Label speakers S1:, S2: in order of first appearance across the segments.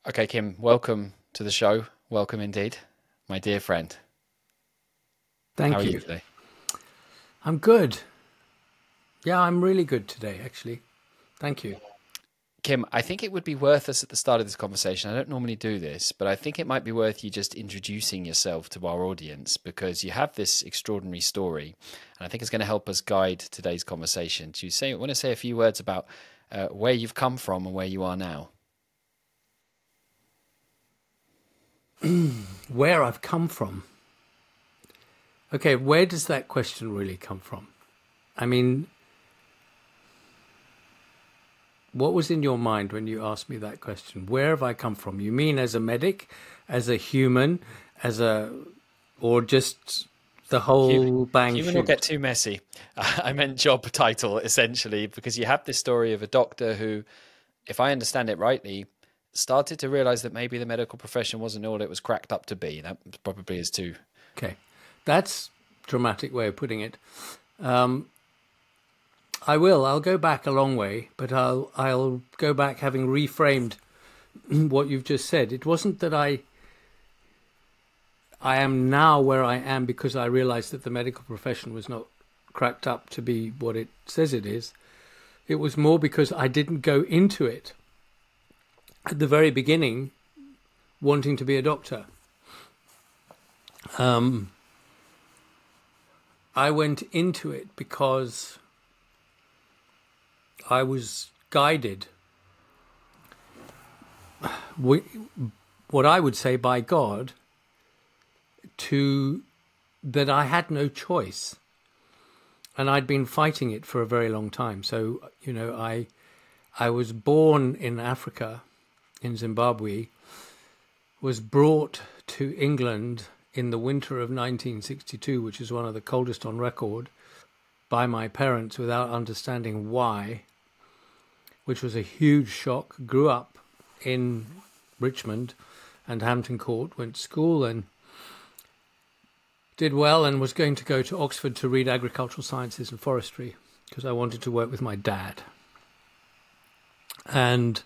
S1: Okay, Kim, welcome to the show. Welcome indeed, my dear friend. How are
S2: Thank
S1: you
S2: you.
S1: today?
S2: I'm good. Yeah, I'm really good today, actually. Thank you.
S1: Kim, I think it would be worth us at the start of this conversation. I don't normally do this, but I think it might be worth you just introducing yourself to our audience because you have this extraordinary story, and I think it's going to help us guide today's conversation. Do you want to say a few words about where you've come from and where you are now?
S2: Where I've come from. Okay, where does that question really come from? I mean, what was in your mind when you asked me that question? Where have I come from? You mean as a medic, as a human, or just the
S1: Human,
S2: whole bang
S1: human will get
S2: shoot?
S1: too messy. I meant job title, essentially, because you have this story of a doctor who, if I understand it rightly, started to realize that maybe the medical profession wasn't all it was cracked up to be. That probably is too.
S2: Okay, that's a dramatic way of putting it. I will. I'll go back a long way, but I'll go back having reframed what you've just said. It wasn't that I am now where I am because I realized that the medical profession was not cracked up to be what it says it is. It was more because I didn't go into it at the very beginning wanting to be a doctor. I went into it because I was guided, what I would say by God, to that I had no choice. And I'd been fighting it for a very long time. So, I was born in Africa, in Zimbabwe, was brought to England in the winter of 1962, which is one of the coldest on record, by my parents without understanding why, which was a huge shock. Grew up in Richmond and Hampton Court, went to school and did well, and was going to go to Oxford to read agricultural sciences and forestry because I wanted to work with my dad. And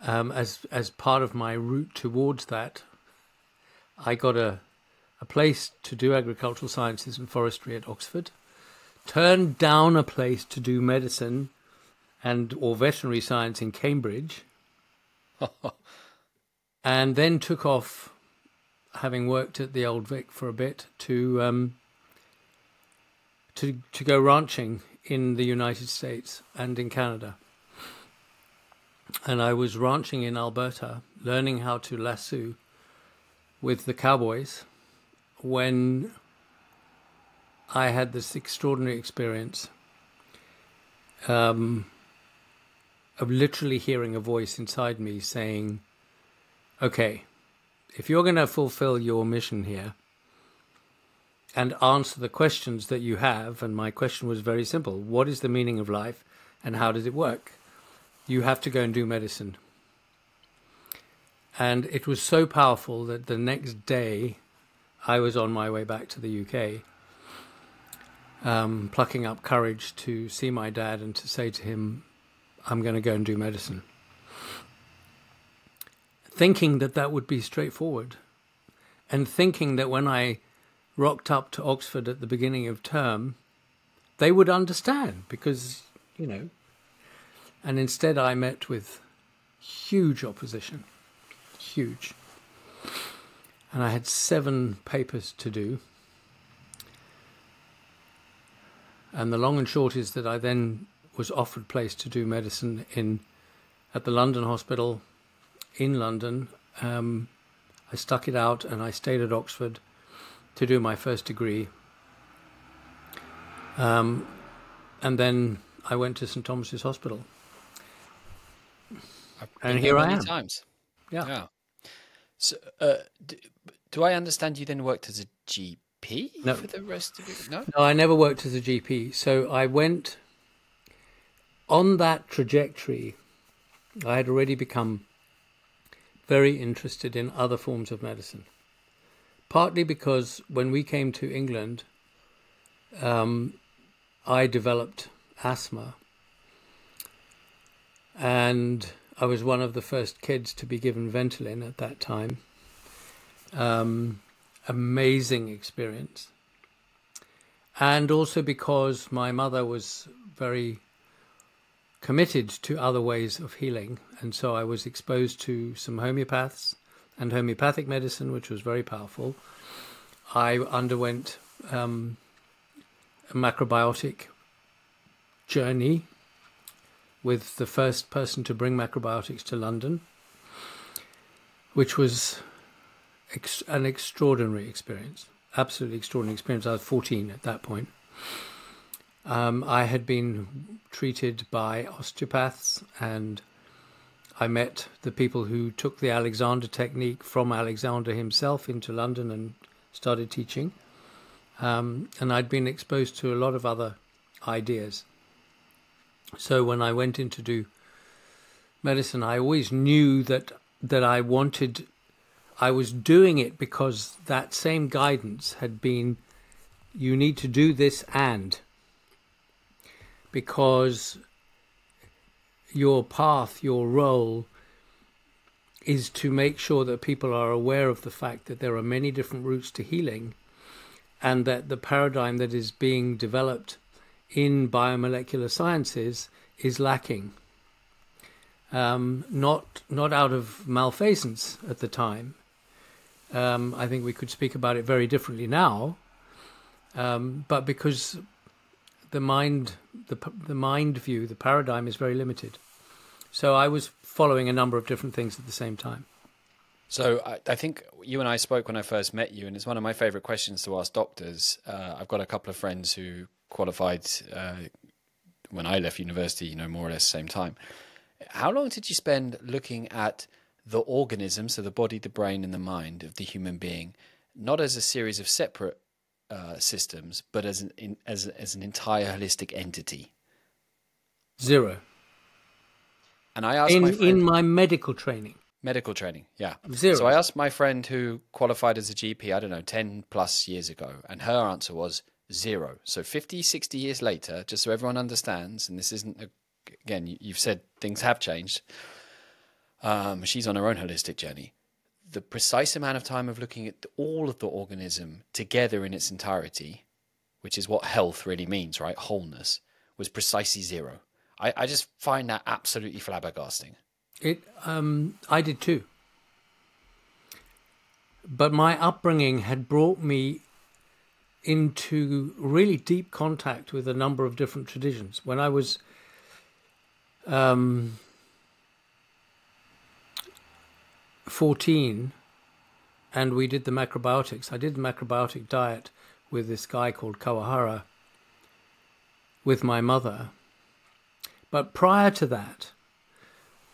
S2: as part of my route towards that, I got a place to do agricultural sciences and forestry at Oxford, turned down a place to do medicine and or veterinary science in Cambridge, and then took off, having worked at the Old Vic for a bit, to go ranching in the United States and in Canada. And I was ranching in Alberta, learning how to lasso with the cowboys, when I had this extraordinary experience of literally hearing a voice inside me saying, okay, if you're going to fulfill your mission here and answer the questions that you have, and my question was very simple: what is the meaning of life and how does it work? You have to go and do medicine. And it was so powerful that the next day I was on my way back to the UK, plucking up courage to see my dad and to say to him, I'm going to go and do medicine. Thinking that that would be straightforward, and thinking that when I rocked up to Oxford at the beginning of term, they would understand because, and instead I met with huge opposition, huge. And I had 7 papers to do. And the long and short is that I then was offered place to do medicine at the London Hospital in London. I stuck it out and I stayed at Oxford to do my first degree. And then I went to St Thomas's Hospital.
S1: I've
S2: And
S1: been there
S2: here I
S1: many
S2: am.
S1: times.
S2: Yeah.
S1: Yeah. So, do I understand you then worked as a GP
S2: No,
S1: for the rest of it? No.
S2: no, I never worked as a GP. So I went on that trajectory. I had already become very interested in other forms of medicine. Partly because when we came to England, I developed asthma. And I was one of the first kids to be given Ventolin at that time. Amazing experience. And also because my mother was very committed to other ways of healing. And so I was exposed to some homeopaths and homeopathic medicine, which was very powerful. I underwent a macrobiotic journey with the first person to bring macrobiotics to London, which was an extraordinary experience, absolutely extraordinary experience. I was 14 at that point. I had been treated by osteopaths, and I met the people who took the Alexander technique from Alexander himself into London and started teaching. And I'd been exposed to a lot of other ideas. So when I went in to do medicine, I always knew that I was doing it because that same guidance had been, you need to do this, and because your path, your role is to make sure that people are aware of the fact that there are many different routes to healing, and that the paradigm that is being developed in biomolecular sciences is lacking. Not out of malfeasance at the time. I think we could speak about it very differently now, but because the mind view, the paradigm is very limited. So I was following a number of different things at the same time.
S1: So I think you and I spoke when I first met you, and it's one of my favorite questions to ask doctors. I've got a couple of friends who qualified when I left university, more or less the same time. How long did you spend looking at the organism, so the body, the brain, and the mind of the human being, not as a series of separate systems, but as an entire holistic entity?
S2: 0.
S1: And I asked
S2: in my medical training.
S1: Medical training, yeah.
S2: 0.
S1: So I asked my friend who qualified as a GP, I don't know, 10 plus years ago, and her answer was 0. So 50, 60 years later, just so everyone understands, and this isn't, again, you've said things have changed. She's on her own holistic journey. The precise amount of time of looking at all of the organism together in its entirety, which is what health really means, right? Wholeness, was precisely 0. I just find that absolutely flabbergasting.
S2: I did too. But my upbringing had brought me into really deep contact with a number of different traditions. When I was 14 and we did the macrobiotics, I did the macrobiotic diet with this guy called Kawahara with my mother. But prior to that,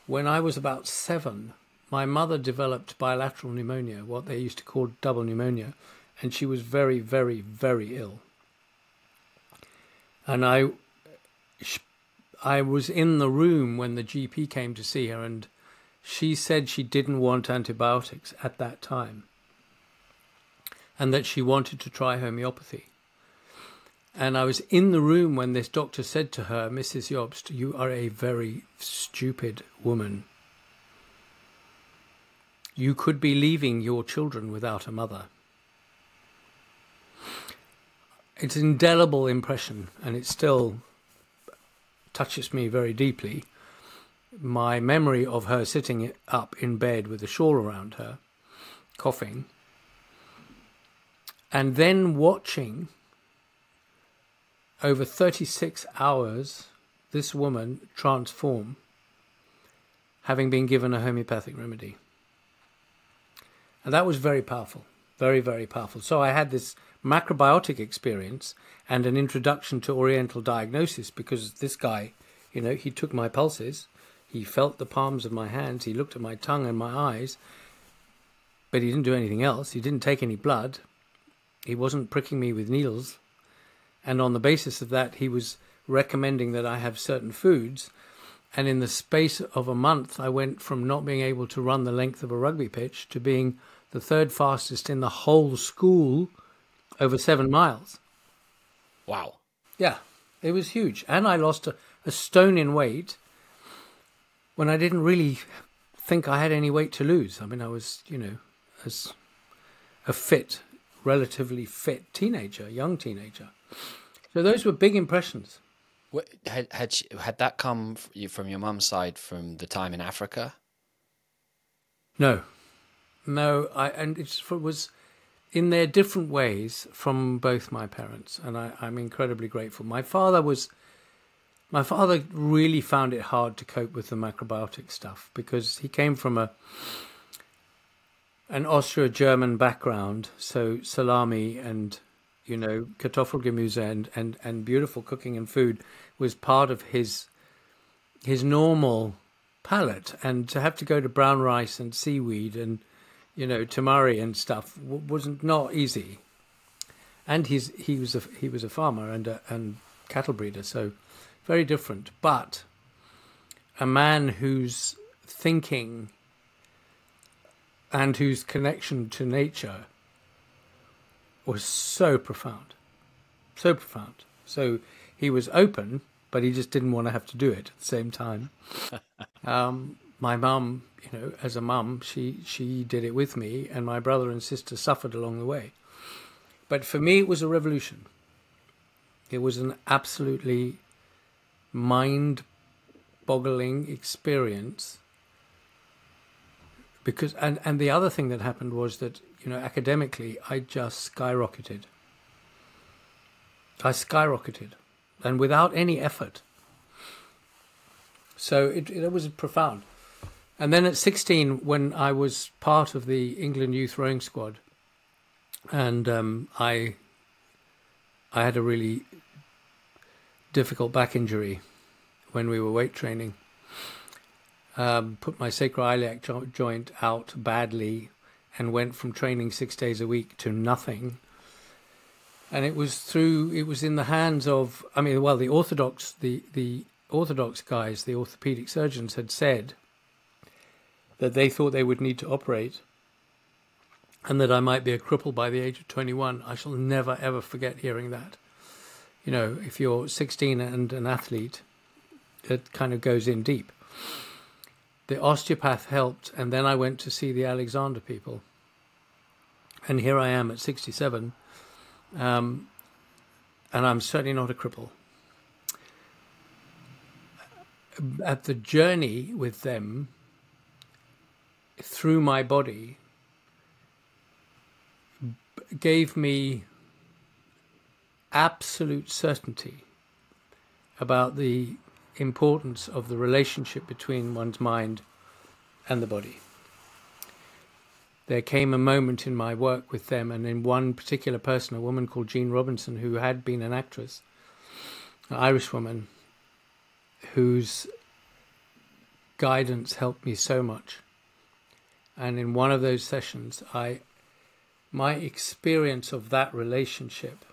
S2: when I was about 7, my mother developed bilateral pneumonia, what they used to call double pneumonia, and she was very, very, very ill. And I was in the room when the GP came to see her, and she said she didn't want antibiotics at that time, and that she wanted to try homeopathy. And I was in the room when this doctor said to her, "Mrs. Jobst, you are a very stupid woman. You could be leaving your children without a mother." It's an indelible impression, and it still touches me very deeply. My memory of her sitting up in bed with a shawl around her, coughing, and then watching over 36 hours this woman transform, having been given a homeopathic remedy. And that was very powerful, very, very powerful. So I had this macrobiotic experience and an introduction to Oriental diagnosis, because this guy, he took my pulses, he felt the palms of my hands, he looked at my tongue and my eyes, but he didn't do anything else. He didn't take any blood. He wasn't pricking me with needles. And on the basis of that, he was recommending that I have certain foods. And in the space of a month, I went from not being able to run the length of a rugby pitch to being the 3rd fastest in the whole school over 7 miles.
S1: Wow.
S2: Yeah, it was huge. And I lost a stone in weight. when I didn't really think I had any weight to lose. I mean, I was, as a fit, relatively fit teenager, young teenager. So those were big impressions.
S1: Had that come from your mum's side from the time in Africa?
S2: No, and it was in their different ways from both my parents, and I'm incredibly grateful. My father really found it hard to cope with the macrobiotic stuff because he came from an Austro-German background, so salami and Kartoffelgemüse and beautiful cooking and food was part of his normal palate, and to have to go to brown rice and seaweed and tamari and stuff wasn't not easy. And he was a farmer and cattle breeder, so very different. But a man whose thinking and whose connection to nature was so profound, so profound. So he was open, but he just didn't want to have to do it at the same time. My mum, as a mum, she did it with me, and my brother and sister suffered along the way. But for me, it was a revolution. It was an absolutely mind-boggling experience. Because and the other thing that happened was that, academically, I just skyrocketed. And without any effort. So it was profound. And then at 16, when I was part of the England youth rowing squad, and I had a really difficult back injury when we were weight training. Put my sacroiliac joint out badly and went from training 6 days a week to nothing. And it was in the hands of, the orthodox guys, the orthopedic surgeons had said that they thought they would need to operate and that I might be a cripple by the age of 21. I shall never, ever forget hearing that. If you're 16 and an athlete, it kind of goes in deep. The osteopath helped, and then I went to see the Alexander people. And here I am at 67, and I'm certainly not a cripple. At the journey with them through my body gave me absolute certainty about the importance of the relationship between one's mind and the body. There came a moment in my work with them, and in one particular person, a woman called Jean Robinson, who had been an actress, an Irish woman, whose guidance helped me so much. And in one of those sessions, my experience of that relationship,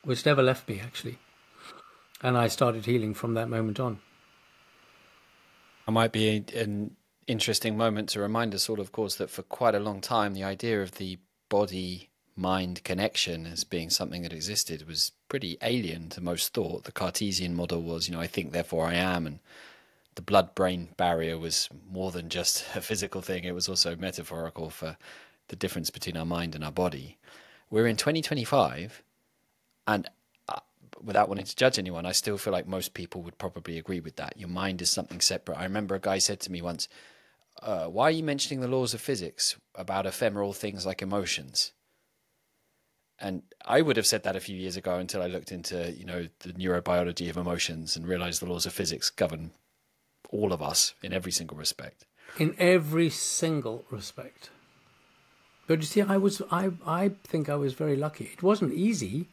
S2: which never left me actually, and I started healing from that moment on.
S1: It might be an interesting moment to remind us all, of course, that for quite a long time, the idea of the body-mind connection as being something that existed was pretty alien to most thought. The Cartesian model was, I think, therefore I am, and the blood-brain barrier was more than just a physical thing. It was also metaphorical for the difference between our mind and our body. We're in 2025, and without wanting to judge anyone, I still feel like most people would probably agree with that. Your mind is something separate. I remember a guy said to me once, why are you mentioning the laws of physics about ephemeral things like emotions? And I would have said that a few years ago until I looked into, the neurobiology of emotions and realized the laws of physics govern all of us in every single respect.
S2: In every single respect. But you see, I think I was very lucky. It wasn't easy.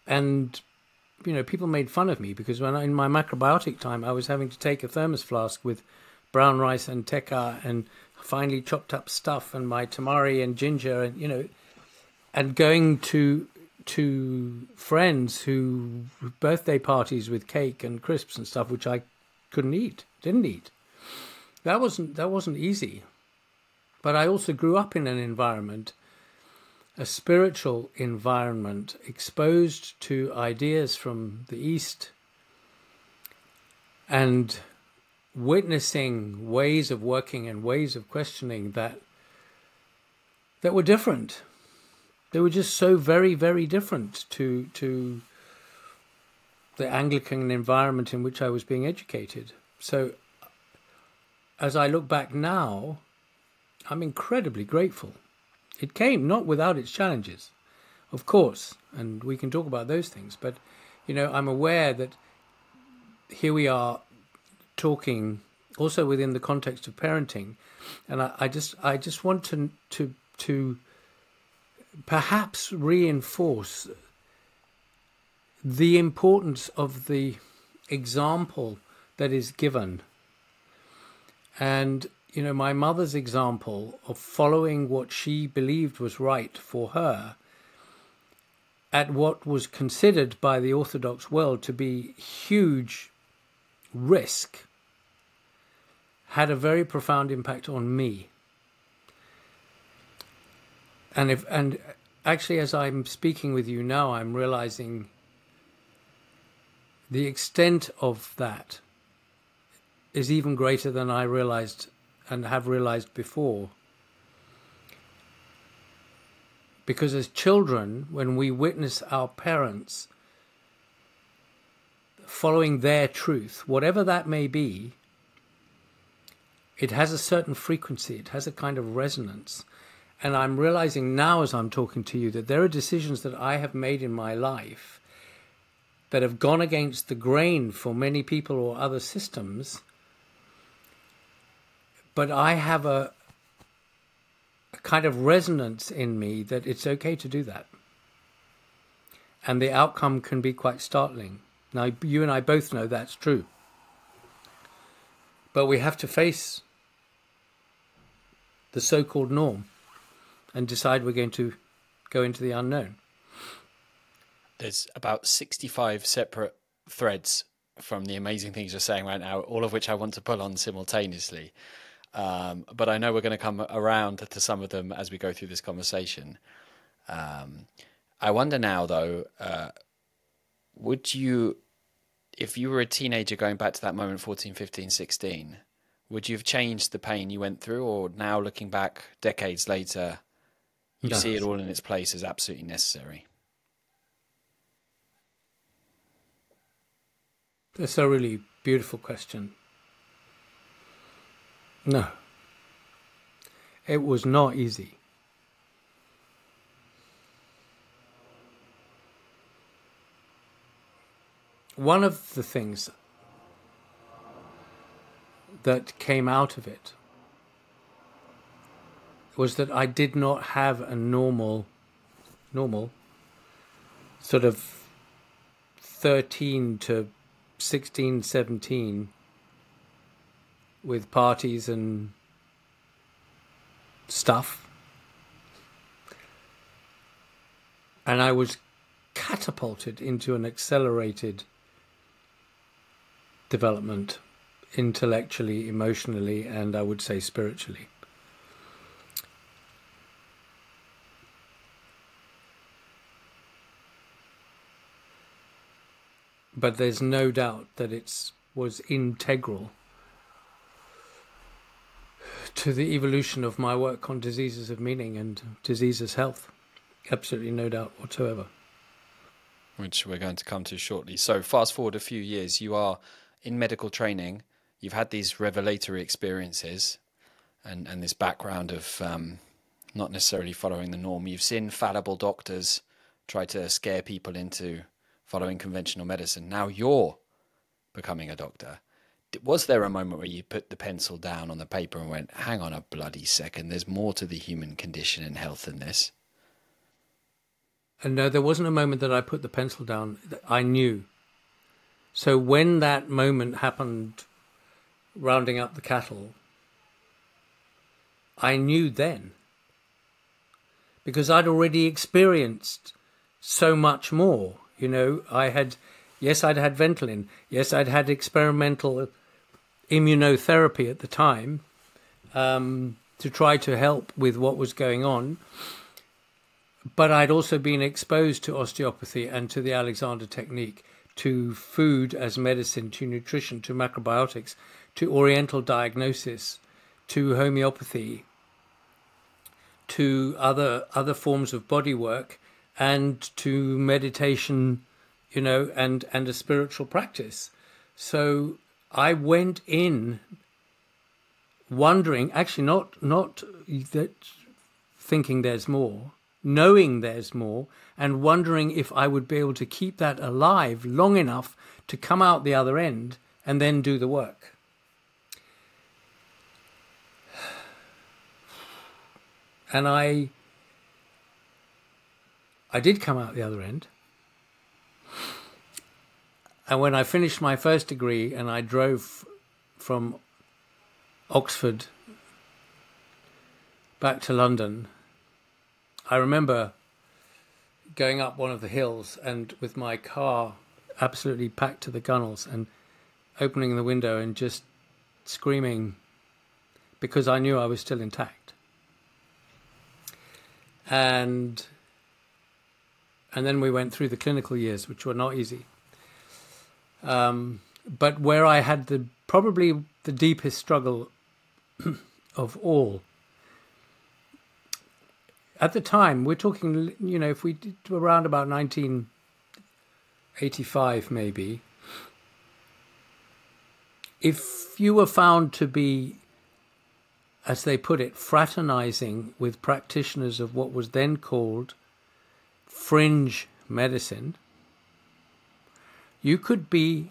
S2: And, people made fun of me because when in my macrobiotic time, I was having to take a thermos flask with brown rice and tekka and finely chopped up stuff and my tamari and ginger and, and going to friends who birthday parties with cake and crisps and stuff, which I didn't eat. That wasn't easy. But I also grew up in an environment, a spiritual environment, exposed to ideas from the East, and witnessing ways of working and ways of questioning that were different. They were just so very, very different to the Anglican environment in which I was being educated. So as I look back now, I'm incredibly grateful. It came not without its challenges, of course, and we can talk about those things. But, you know, I'm aware that here we are talking also within the context of parenting, and I just want to perhaps reinforce the importance of the example that is given. And, you know, my mother's example of following what she believed was right for her at what was considered by the Orthodox world to be huge risk had a very profound impact on me. And actually, as I'm speaking with you now, I'm realizing the extent of that is even greater than I realized and have realized before. Because as children, when we witness our parents following their truth, whatever that may be, it has a certain frequency, it has a kind of resonance. And I'm realizing now as I'm talking to you that there are decisions that I have made in my life that have gone against the grain for many people or other systems, but I have a kind of resonance in me that it's okay to do that. And the outcome can be quite startling. Now, you and I both know that's true. But we have to face the so-called norm and decide we're going to go into the unknown.
S1: There's about 65 separate threads from the amazing things you're saying right now, all of which I want to pull on simultaneously. But I know we're going to come around to some of them as we go through this conversation. I wonder now, though, would you, if you were a teenager going back to that moment, 14, 15, 16, would you have changed the pain you went through? Or now looking back decades later, you see it all in its place as absolutely necessary?
S2: That's a really beautiful question. No. It was not easy. One of the things that came out of it was that I did not have a normal sort of 13 to 16, 17 with parties and stuff. And I was catapulted into an accelerated development intellectually, emotionally, and I would say spiritually. But there's no doubt that it was integral to the evolution of my work on diseases of meaning and diseases health. Absolutely no doubt whatsoever.
S1: Which we're going to come to shortly. So fast forward a few years, you are in medical training, you've had these revelatory experiences and this background of not necessarily following the norm. You've seen fallible doctors try to scare people into following conventional medicine. Now you're becoming a doctor. Was there a moment where you put the pencil down on the paper and went, hang on a bloody second, there's more to the human condition and health than this?
S2: And no, there wasn't a moment that I put the pencil down. I knew. So when that moment happened, rounding up the cattle, I knew then. Because I'd already experienced so much more. You know, I'd had Ventolin. Yes, I'd had experimental immunotherapy at the time to try to help with what was going on. But I'd also been exposed to osteopathy and to the Alexander technique to food as medicine, to nutrition, to macrobiotics, to oriental diagnosis, to homeopathy, to other forms of body work, and to meditation, and a spiritual practice. So I went in wondering, actually not that thinking there's more, knowing there's more, and wondering if I would be able to keep that alive long enough to come out the other end and then do the work. And I did come out the other end. And when I finished my first degree and I drove from Oxford back to London, I remember going up one of the hills and with my car absolutely packed to the gunnels and opening the window and just screaming because I knew I was still intact. And then we went through the clinical years, which were not easy. But where I had probably the deepest struggle of all, at the time, we're talking, if we did around about 1985 maybe, if you were found to be, as they put it, fraternizing with practitioners of what was then called fringe medicine, you could be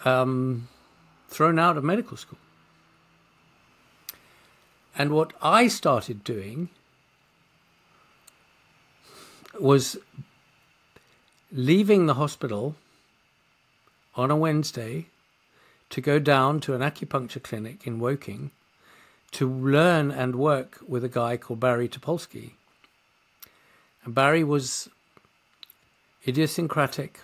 S2: thrown out of medical school. And what I started doing was leaving the hospital on a Wednesday to go down to an acupuncture clinic in Woking to learn and work with a guy called Barry Topolsky. And Barry was idiosyncratic,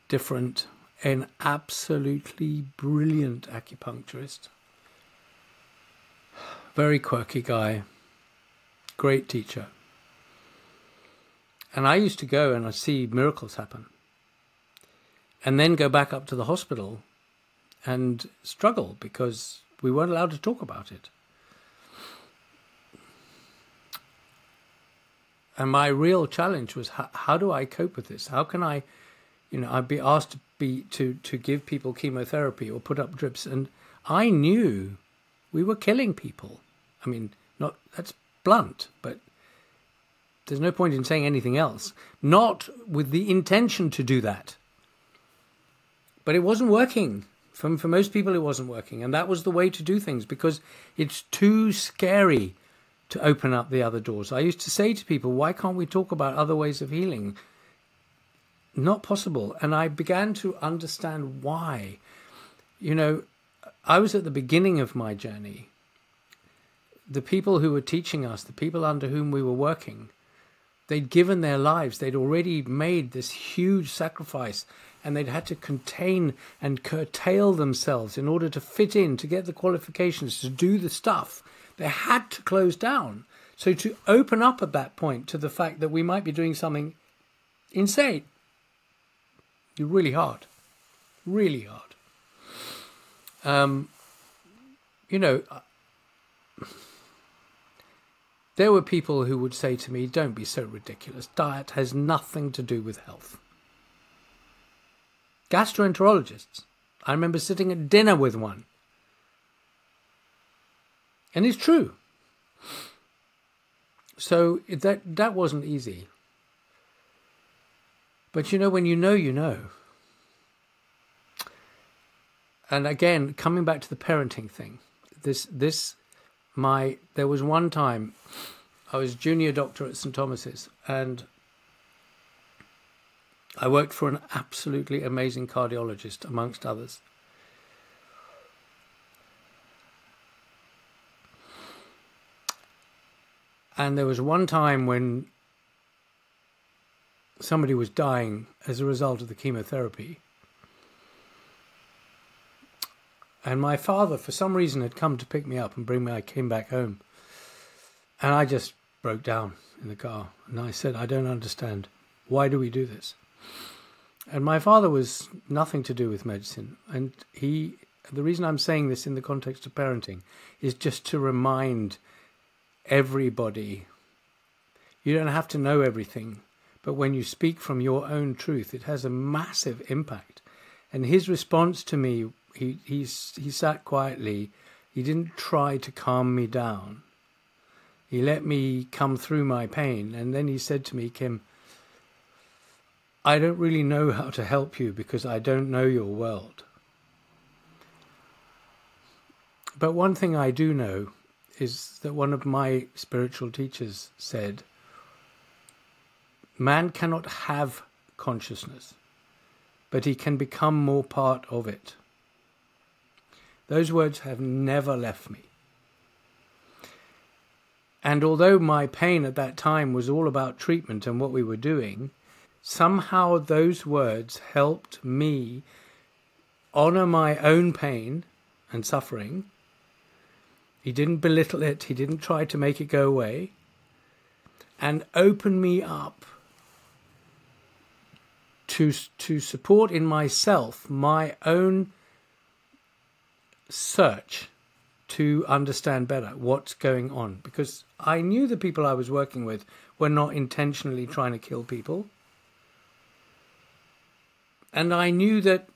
S2: different, an absolutely brilliant acupuncturist. Very quirky guy, great teacher. And I used to go and I'd see miracles happen. And then go back up to the hospital and struggle because we weren't allowed to talk about it. And my real challenge was, how do I cope with this? How can I, I'd be asked to give people chemotherapy or put up drips, and I knew we were killing people. I mean, that's blunt, but there's no point in saying anything else. Not with the intention to do that. But it wasn't working. For most people, it wasn't working. And that was the way to do things because it's too scary to open up the other doors. I used to say to people, why can't we talk about other ways of healing? Not possible. And I began to understand why. I was at the beginning of my journey. The people who were teaching us, the people under whom we were working, they'd given their lives. They'd already made this huge sacrifice, and they'd had to contain and curtail themselves in order to fit in, to get the qualifications, to do the stuff. They had to close down. So to open up at that point to the fact that we might be doing something insane, is really hard. Really hard. There were people who would say to me, don't be so ridiculous. Diet has nothing to do with health. Gastroenterologists. I remember sitting at dinner with one. And it's true. So that wasn't easy. But when you know, you know. And again, coming back to the parenting thing, there was one time I was junior doctor at St. Thomas's, and I worked for an absolutely amazing cardiologist, amongst others. And there was one time when somebody was dying as a result of the chemotherapy. And my father, for some reason, had come to pick me up and I came back home. And I just broke down in the car. And I said, I don't understand. Why do we do this? And my father was nothing to do with medicine. And the reason I'm saying this in the context of parenting is just to remind everybody, you don't have to know everything, but when you speak from your own truth, it has a massive impact. And his response to me, he sat quietly. He didn't try to calm me down. He let me come through my pain. And then he said to me, Kim, I don't really know how to help you because I don't know your world. But one thing I do know is that one of my spiritual teachers said, man cannot have consciousness, but he can become more part of it. Those words have never left me. And although my pain at that time was all about treatment and what we were doing, somehow those words helped me honor my own pain and suffering. He didn't belittle it. He didn't try to make it go away. And open me up to support in myself my own search to understand better what's going on. Because I knew the people I was working with were not intentionally trying to kill people. And I knew that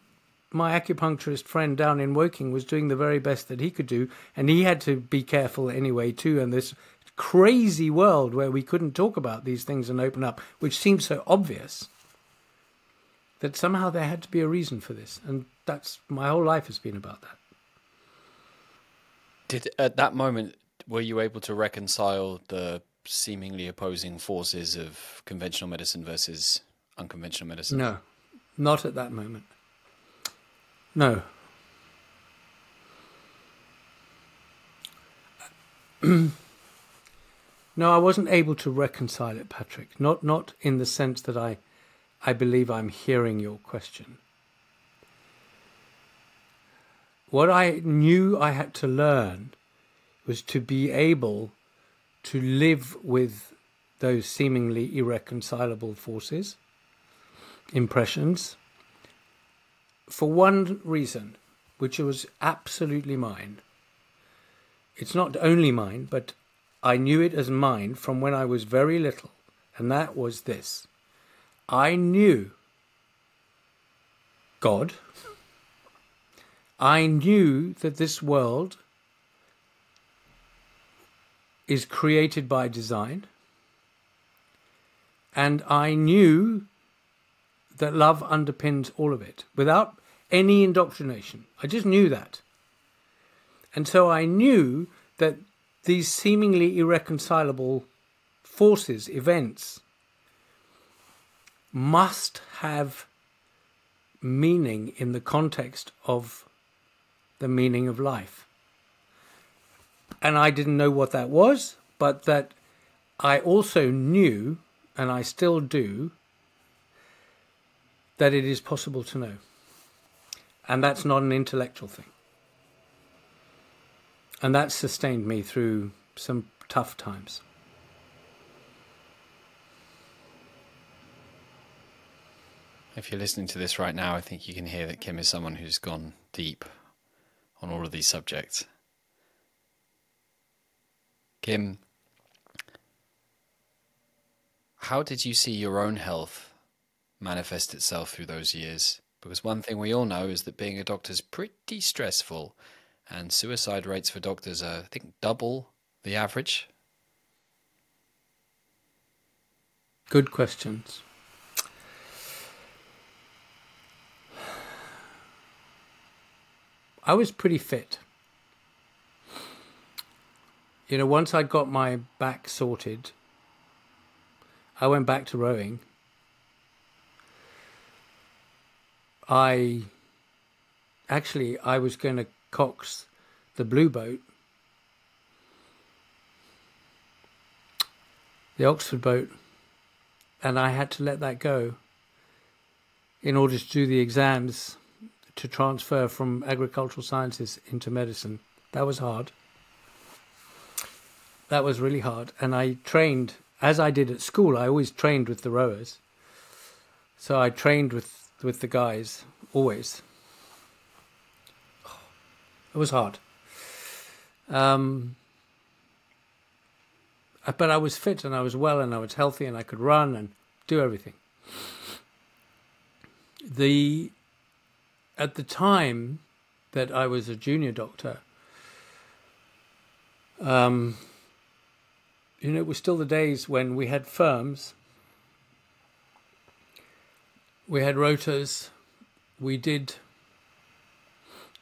S2: my acupuncturist friend down in Woking was doing the very best that he could do, and he had to be careful anyway too. And this crazy world where we couldn't talk about these things and open up, which seemed so obvious, that somehow there had to be a reason for this. And that's, my whole life has been about that.
S1: At that moment, were you able to reconcile the seemingly opposing forces of conventional medicine versus unconventional medicine?
S2: No. Not at that moment. No. No, I wasn't able to reconcile it, Patrick. Not in the sense that I believe I'm hearing your question. What I knew I had to learn was to be able to live with those seemingly irreconcilable forces, impressions, for one reason, which was absolutely mine. It's not only mine, but I knew it as mine from when I was very little, and that was this. I knew God. I knew that this world is created by design, and I knew that love underpins all of it without any indoctrination. I just knew that. And so I knew that these seemingly irreconcilable forces, events, must have meaning in the context of the meaning of life. And I didn't know what that was, but that I also knew, and I still do, that it is possible to know. And that's not an intellectual thing. And that sustained me through some tough times.
S1: If you're listening to this right now, I think you can hear that Kim is someone who's gone deep on all of these subjects. Kim, how did you see your own health manifest itself through those years? Because one thing we all know is that being a doctor is pretty stressful, and suicide rates for doctors are, I think, double the average.
S2: Good questions. I was pretty fit. You know, once I got my back sorted, I went back to rowing. I was going to cox the blue boat, the Oxford boat, and I had to let that go in order to do the exams to transfer from agricultural sciences into medicine. That was hard. That was really hard. And I trained, as I did at school, I always trained with the rowers. So I trained with the guys always. It was hard. But I was fit and I was well and I was healthy and I could run and do everything. At the time that I was a junior doctor, it was still the days when we had firms, we had rotas, we did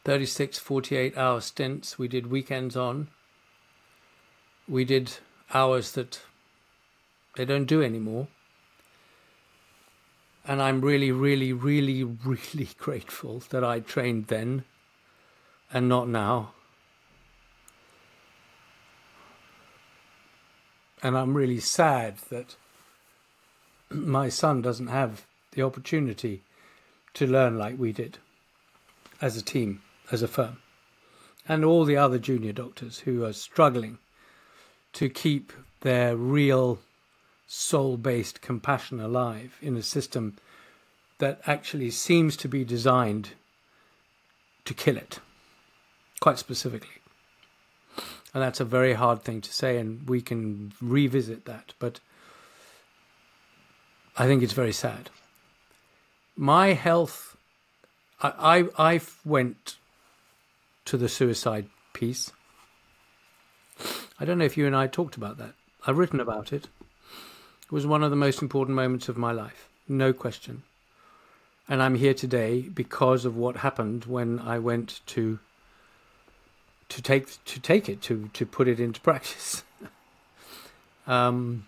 S2: 36, 48-hour stints, we did weekends on, we did hours that they don't do anymore. And I'm really, really, really, really grateful that I trained then and not now. And I'm really sad that my son doesn't have the opportunity to learn like we did as a team, as a firm. And all the other junior doctors who are struggling to keep their real soul-based compassion alive in a system that actually seems to be designed to kill it, quite specifically. And that's a very hard thing to say, and we can revisit that, but I think it's very sad. My health, I went to the suicide piece. I don't know if you and I talked about that. I've written about it. It was one of the most important moments of my life, no question. And I'm here today because of what happened when I went to put it into practice. And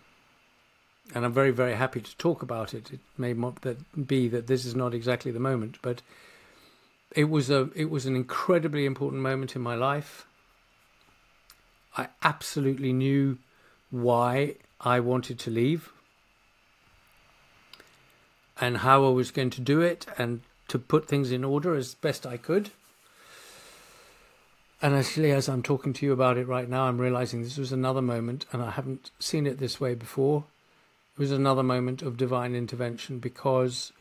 S2: I'm very, very happy to talk about it. It may be that this is not exactly the moment, but it was an incredibly important moment in my life. I absolutely knew why I wanted to leave and how I was going to do it and to put things in order as best I could. And actually, as I'm talking to you about it right now, I'm realizing this was another moment, and I haven't seen it this way before. It was another moment of divine intervention because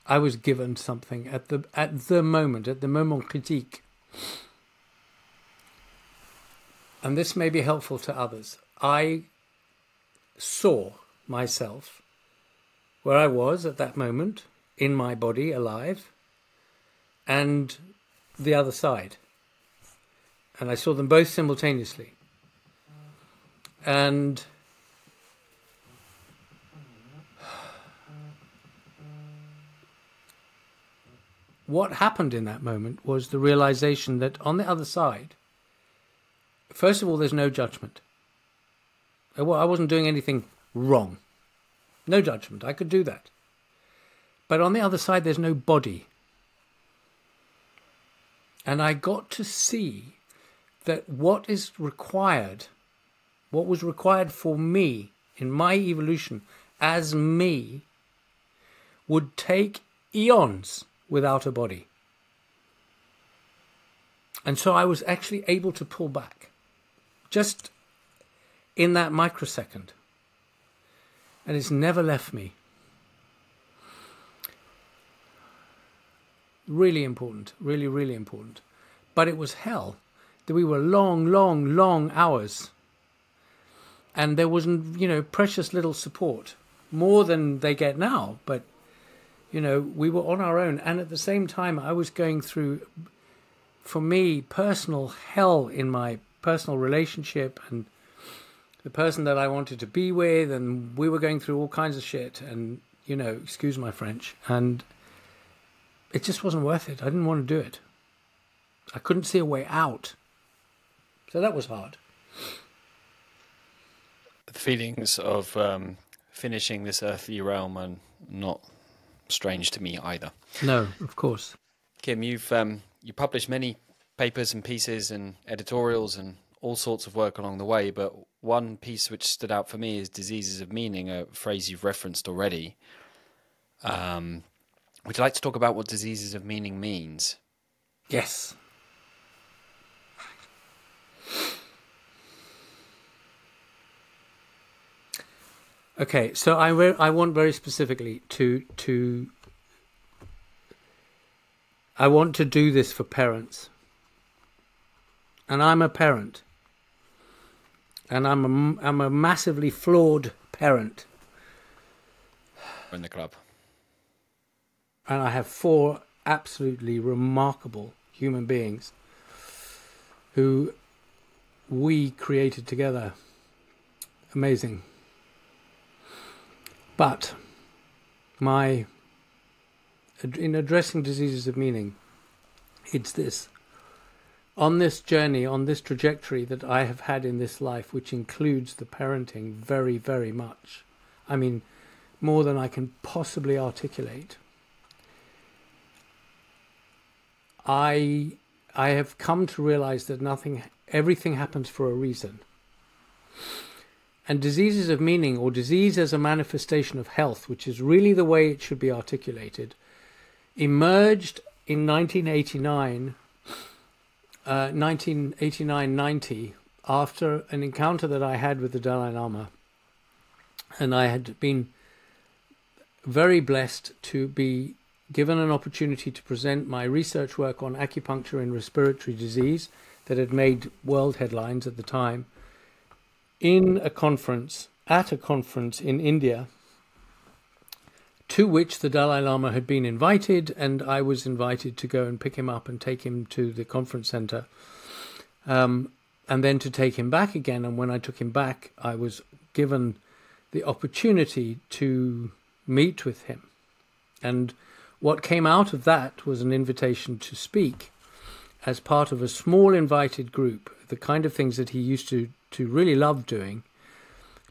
S2: I was given something at the moment critique. And this may be helpful to others. I saw myself where I was at that moment, in my body, alive, and the other side. And I saw them both simultaneously. And what happened in that moment was the realization that on the other side, first of all, there's no judgment. I wasn't doing anything wrong. No judgment. I could do that. But on the other side, there's no body. And I got to see that what was required for me in my evolution as me would take eons without a body. And so I was actually able to pull back just in that microsecond. And it's never left me. Really important, really, really important. But it was hell. We were long, long, long hours. And there wasn't, precious little support. More than they get now. But, we were on our own. And at the same time, I was going through, for me, personal hell in my personal relationship and the person that I wanted to be with, and we were going through all kinds of shit, and, excuse my French, and it just wasn't worth it. I didn't want to do it. I couldn't see a way out. So that was hard.
S1: The feelings of finishing this earthly realm are not strange to me either.
S2: No, of course.
S1: Kim, you published many papers and pieces and editorials and all sorts of work along the way, but one piece which stood out for me is Diseases of Meaning, a phrase you've referenced already. Would you like to talk about what Diseases of Meaning means?
S2: Yes. Okay, so I want very specifically I want to do this for parents. And I'm a parent. And I'm a massively flawed parent.
S1: In the club.
S2: And I have 4 absolutely remarkable human beings who we created together. Amazing. But in addressing diseases of meaning, it's this. On this journey, on this trajectory that I have had in this life, which includes the parenting very, very much, I mean, more than I can possibly articulate, I have come to realize that everything happens for a reason. And diseases of meaning, or disease as a manifestation of health, which is really the way it should be articulated, emerged in 1989-90 after an encounter that I had with the Dalai Lama. And I had been very blessed to be given an opportunity to present my research work on acupuncture in respiratory disease that had made world headlines at the time at a conference in India, to which the Dalai Lama had been invited, and I was invited to go and pick him up and take him to the conference center, and then to take him back again. And when I took him back, I was given the opportunity to meet with him. And what came out of that was an invitation to speak as part of a small invited group, the kind of things that he used to really love doing,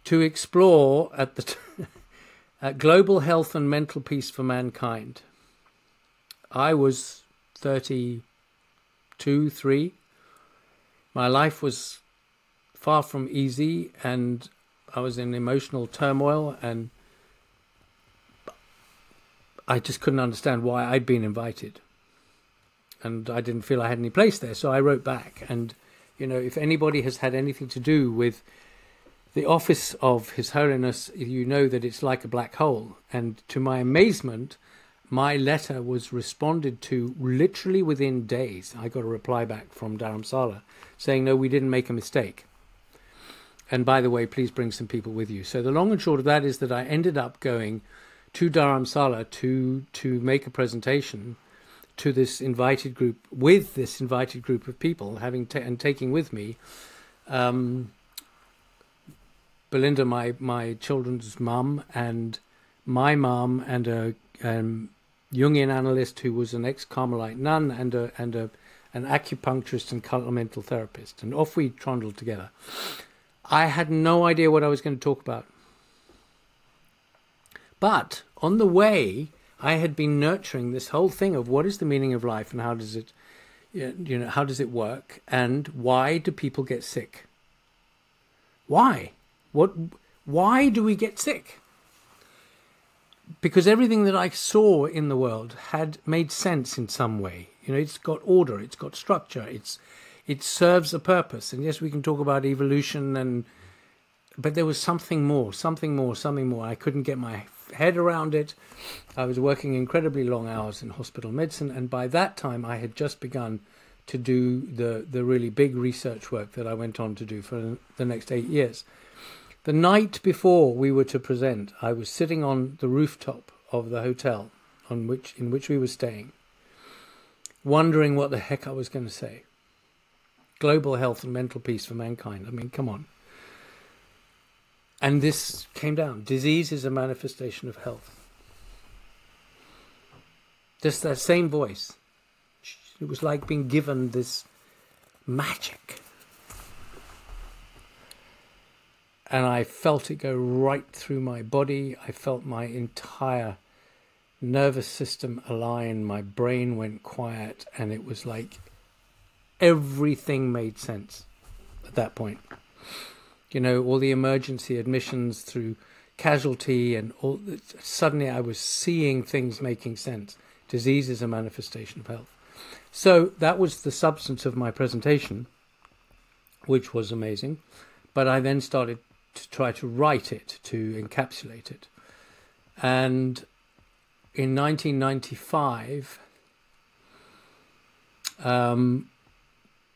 S2: to explore at global health and mental peace for mankind. I was 32, 3. My life was far from easy, and I was in emotional turmoil, and I just couldn't understand why I'd been invited. And I didn't feel I had any place there, so I wrote back. And, if anybody has had anything to do with the office of His Holiness, you know that it's like a black hole. And to my amazement, my letter was responded to literally within days. I got a reply back from Dharamsala saying, no, we didn't make a mistake. And by the way, please bring some people with you. So the long and short of that is that I ended up going to Dharamsala to make a presentation to this invited group, with this invited group of people, and taking with me Belinda, my children's mum, and my mum, and a Jungian analyst who was an ex-Carmelite nun, and an acupuncturist and complemental therapist. And off we trundled together. I had no idea what I was going to talk about. But on the way, I had been nurturing this whole thing of what is the meaning of life, and how does it, how does it work, and why do people get sick? Why? Why do we get sick? Because everything that I saw in the world had made sense in some way. It's got order, it's got structure, it serves a purpose. And yes, we can talk about evolution, but there was something more. I couldn't get my head around it. I was working incredibly long hours in hospital medicine, and by that time I had just begun to do the really big research work that I went on to do for the next 8 years. The night before we were to present, I was sitting on the rooftop of the hotel in which we were staying, wondering what the heck I was going to say. Global health and mental peace for mankind. I mean, come on. And this came down. Disease is a manifestation of health. Just that same voice. It was like being given this magic. And I felt it go right through my body. I felt my entire nervous system align. My brain went quiet. And it was like everything made sense at that point. All the emergency admissions through casualty and all. Suddenly I was seeing things making sense. Disease is a manifestation of health. So that was the substance of my presentation, which was amazing. But I then started to try to write it, to encapsulate it. And in 1995,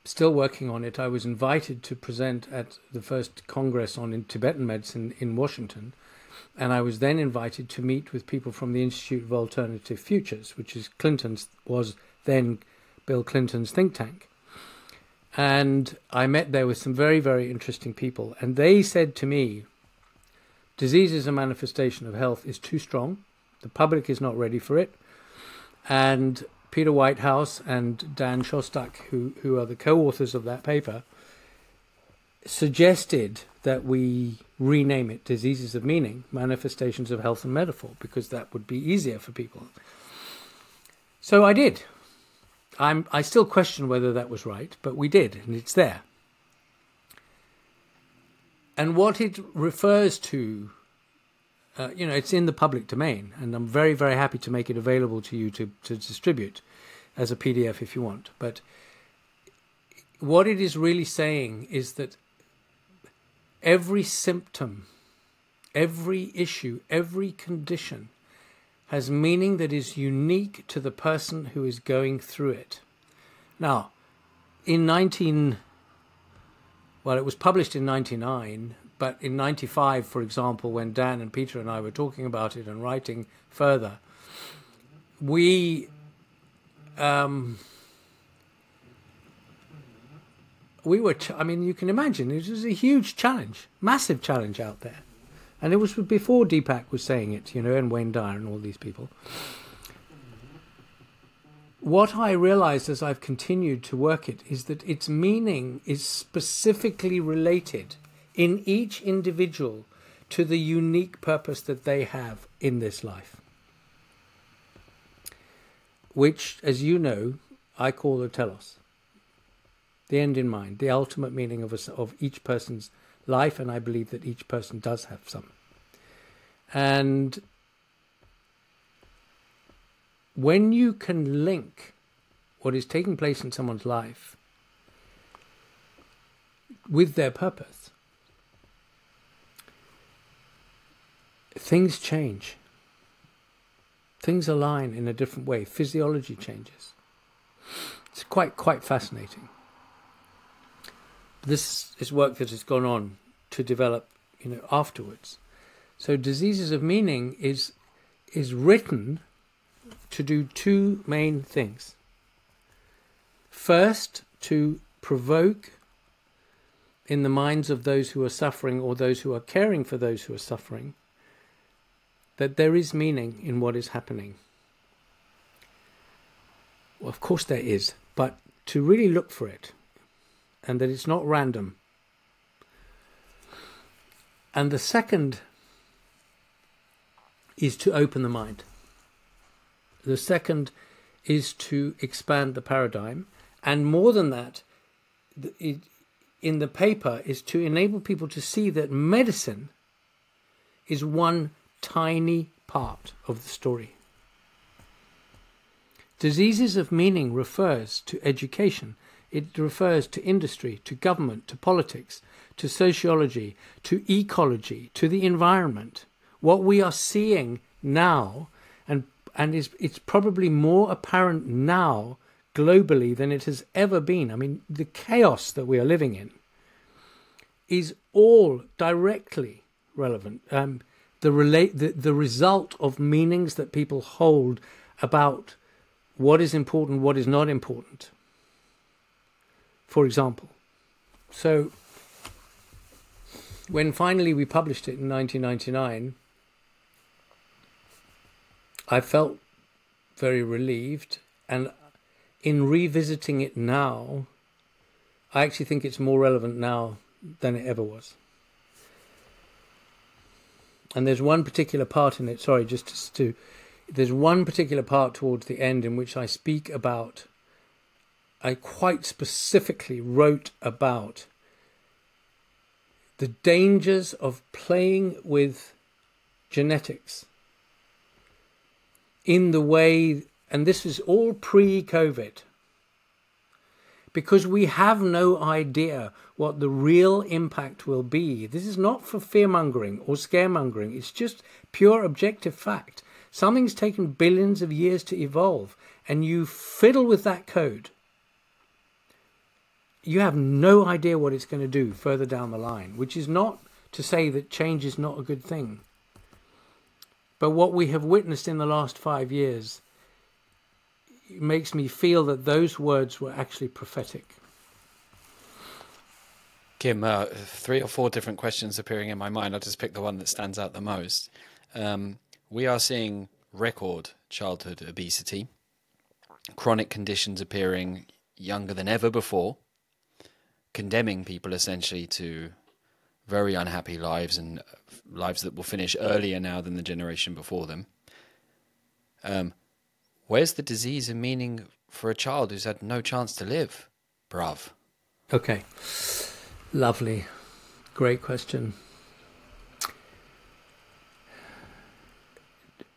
S2: still working on it, I was invited to present at the first Congress on Tibetan medicine in Washington. And I was then invited to meet with people from the Institute of Alternative Futures, which is was then Bill Clinton's think tank. And I met there with some very, very interesting people. And they said to me, disease as a manifestation of health is too strong. The public is not ready for it. And Peter Whitehouse and Dan Shostak, who are the co-authors of that paper, suggested that we rename it Diseases of Meaning, Manifestations of Health and Metaphor, because that would be easier for people. So I did. I still question whether that was right, but we did, and it's there. And what it refers to, it's in the public domain, and I'm very, very happy to make it available to you to distribute as a PDF if you want. But what it is really saying is that every symptom, every issue, every condition has meaning that is unique to the person who is going through it. Now, it was published in 99, but in 95, for example, when Dan and Peter and I were talking about it and writing further, we were, you can imagine, it was a huge challenge, massive challenge out there. And it was before Deepak was saying it, and Wayne Dyer and all these people. What I realized as I've continued to work it is that its meaning is specifically related in each individual to the unique purpose that they have in this life. Which, as you know, I call the telos. The end in mind, the ultimate meaning of each person's life, and I believe that each person does have some. And when you can link what is taking place in someone's life with their purpose, things change. Things align in a different way. Physiology changes. It's quite fascinating. This is work that has gone on to develop, afterwards. So Diseases of Meaning is written to do two main things. First, to provoke in the minds of those who are suffering or those who are caring for those who are suffering that there is meaning in what is happening. Well, of course there is, but to really look for it, and that it's not random. And the second is to open the mind. The second is to expand the paradigm. And more than that, in the paper, is to enable people to see that medicine is one tiny part of the story. Diseases of Meaning refers to education. It refers to industry, to government, to politics, to sociology, to ecology, to the environment. What we are seeing now, and it's probably more apparent now globally than it has ever been. The chaos that we are living in is all directly relevant. The result of meanings that people hold about what is important, what is not important. For example, so when finally we published it in 1999, I felt very relieved, and in revisiting it now, I actually think it's more relevant now than it ever was. And there's one particular part in it, there's one particular part towards the end in which I speak about, I quite specifically wrote about the dangers of playing with genetics in the way, and this is all pre-COVID, because we have no idea what the real impact will be. This is not for fear-mongering or scaremongering. It's just pure objective fact. Something's taken billions of years to evolve, and you fiddle with that code. You have no idea what it's going to do further down the line, which is not to say that change is not a good thing. But what we have witnessed in the last 5 years makes me feel that those words were actually prophetic.
S1: Kim, 3 or 4 different questions appearing in my mind. I'll just pick the one that stands out the most. We are seeing record childhood obesity, chronic conditions appearing younger than ever before, condemning people essentially to very unhappy lives and lives that will finish earlier now than the generation before them. Where's the disease and meaning for a child who's had no chance to live, bruv?
S2: Okay, lovely, great question.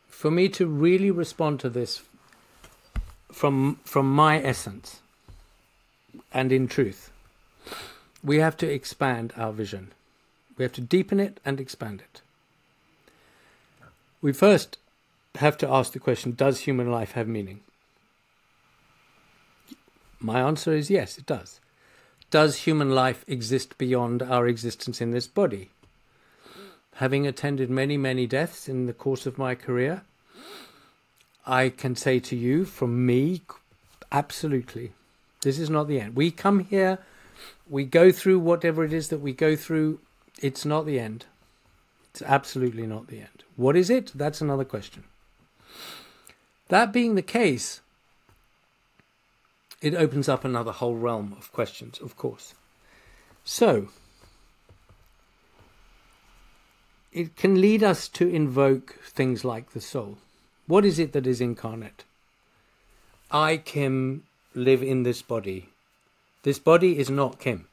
S2: For me to really respond to this from my essence and in truth, we have to expand our vision. We have to deepen it and expand it. We first have to ask the question, does human life have meaning? My answer is yes, it does. Does human life exist beyond our existence in this body? Having attended many, many deaths in the course of my career, I can say to you, from me, absolutely, this is not the end. We come here, we go through whatever it is that we go through, it's not the end. It's absolutely not the end. What is it? That's another question. That being the case, it opens up another whole realm of questions, of course. So, it can lead us to invoke things like the soul. What is it that is incarnate? I, Kim, live in this body. This body is not Kim.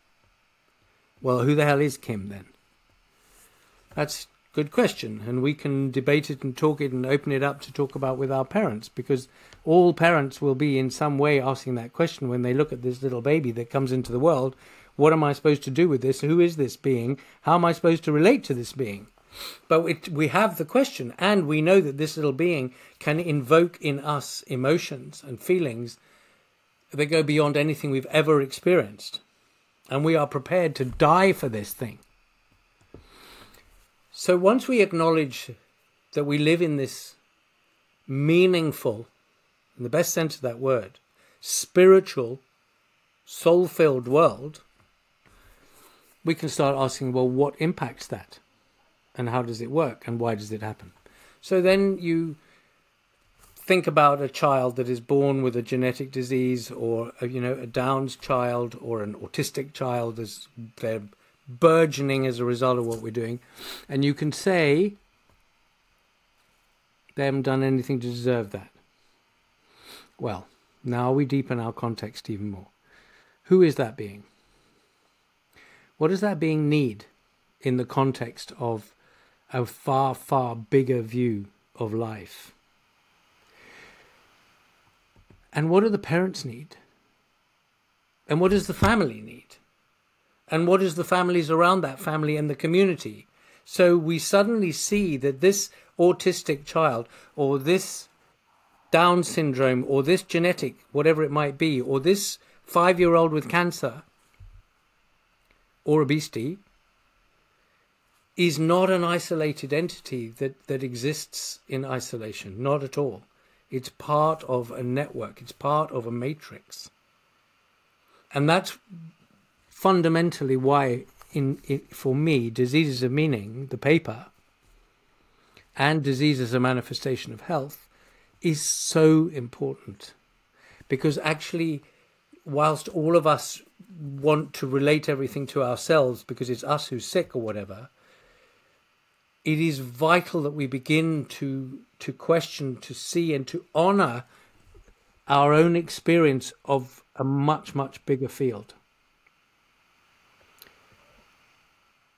S2: Well, who the hell is Kim then? That's a good question, and we can debate it and talk it and open it up to talk about with our parents, because all parents will be in some way asking that question when they look at this little baby that comes into the world. What am I supposed to do with this? Who is this being? How am I supposed to relate to this being? But we have the question, and we know that this little being can invoke in us emotions and feelings that go beyond anything we've ever experienced. And we are prepared to die for this thing. So once we acknowledge that we live in this meaningful, in the best sense of that word, spiritual, soul-filled world, we can start asking, well, what impacts that? And how does it work? And why does it happen? So then you think about a child that is born with a genetic disease, or a Down's child or an autistic child, as they're burgeoning as a result of what we're doing, and you can say they haven't done anything to deserve that. Well, now we deepen our context even more. Who is that being? What does that being need in the context of a far, far bigger view of life? And what do the parents need? And what does the family need? And what is the families around that family and the community? So we suddenly see that this autistic child, or this Down syndrome, or this genetic, whatever it might be, or this 5-year-old with cancer or obesity, is not an isolated entity that exists in isolation. Not at all. It's part of a network. It's part of a matrix. And that's fundamentally why, for me, Diseases of Meaning, the paper, and Disease as a Manifestation of Health, is so important. Because actually, whilst all of us want to relate everything to ourselves because it's us who's sick or whatever, it is vital that we begin to question, to see, and to honor our own experience of a much, much bigger field.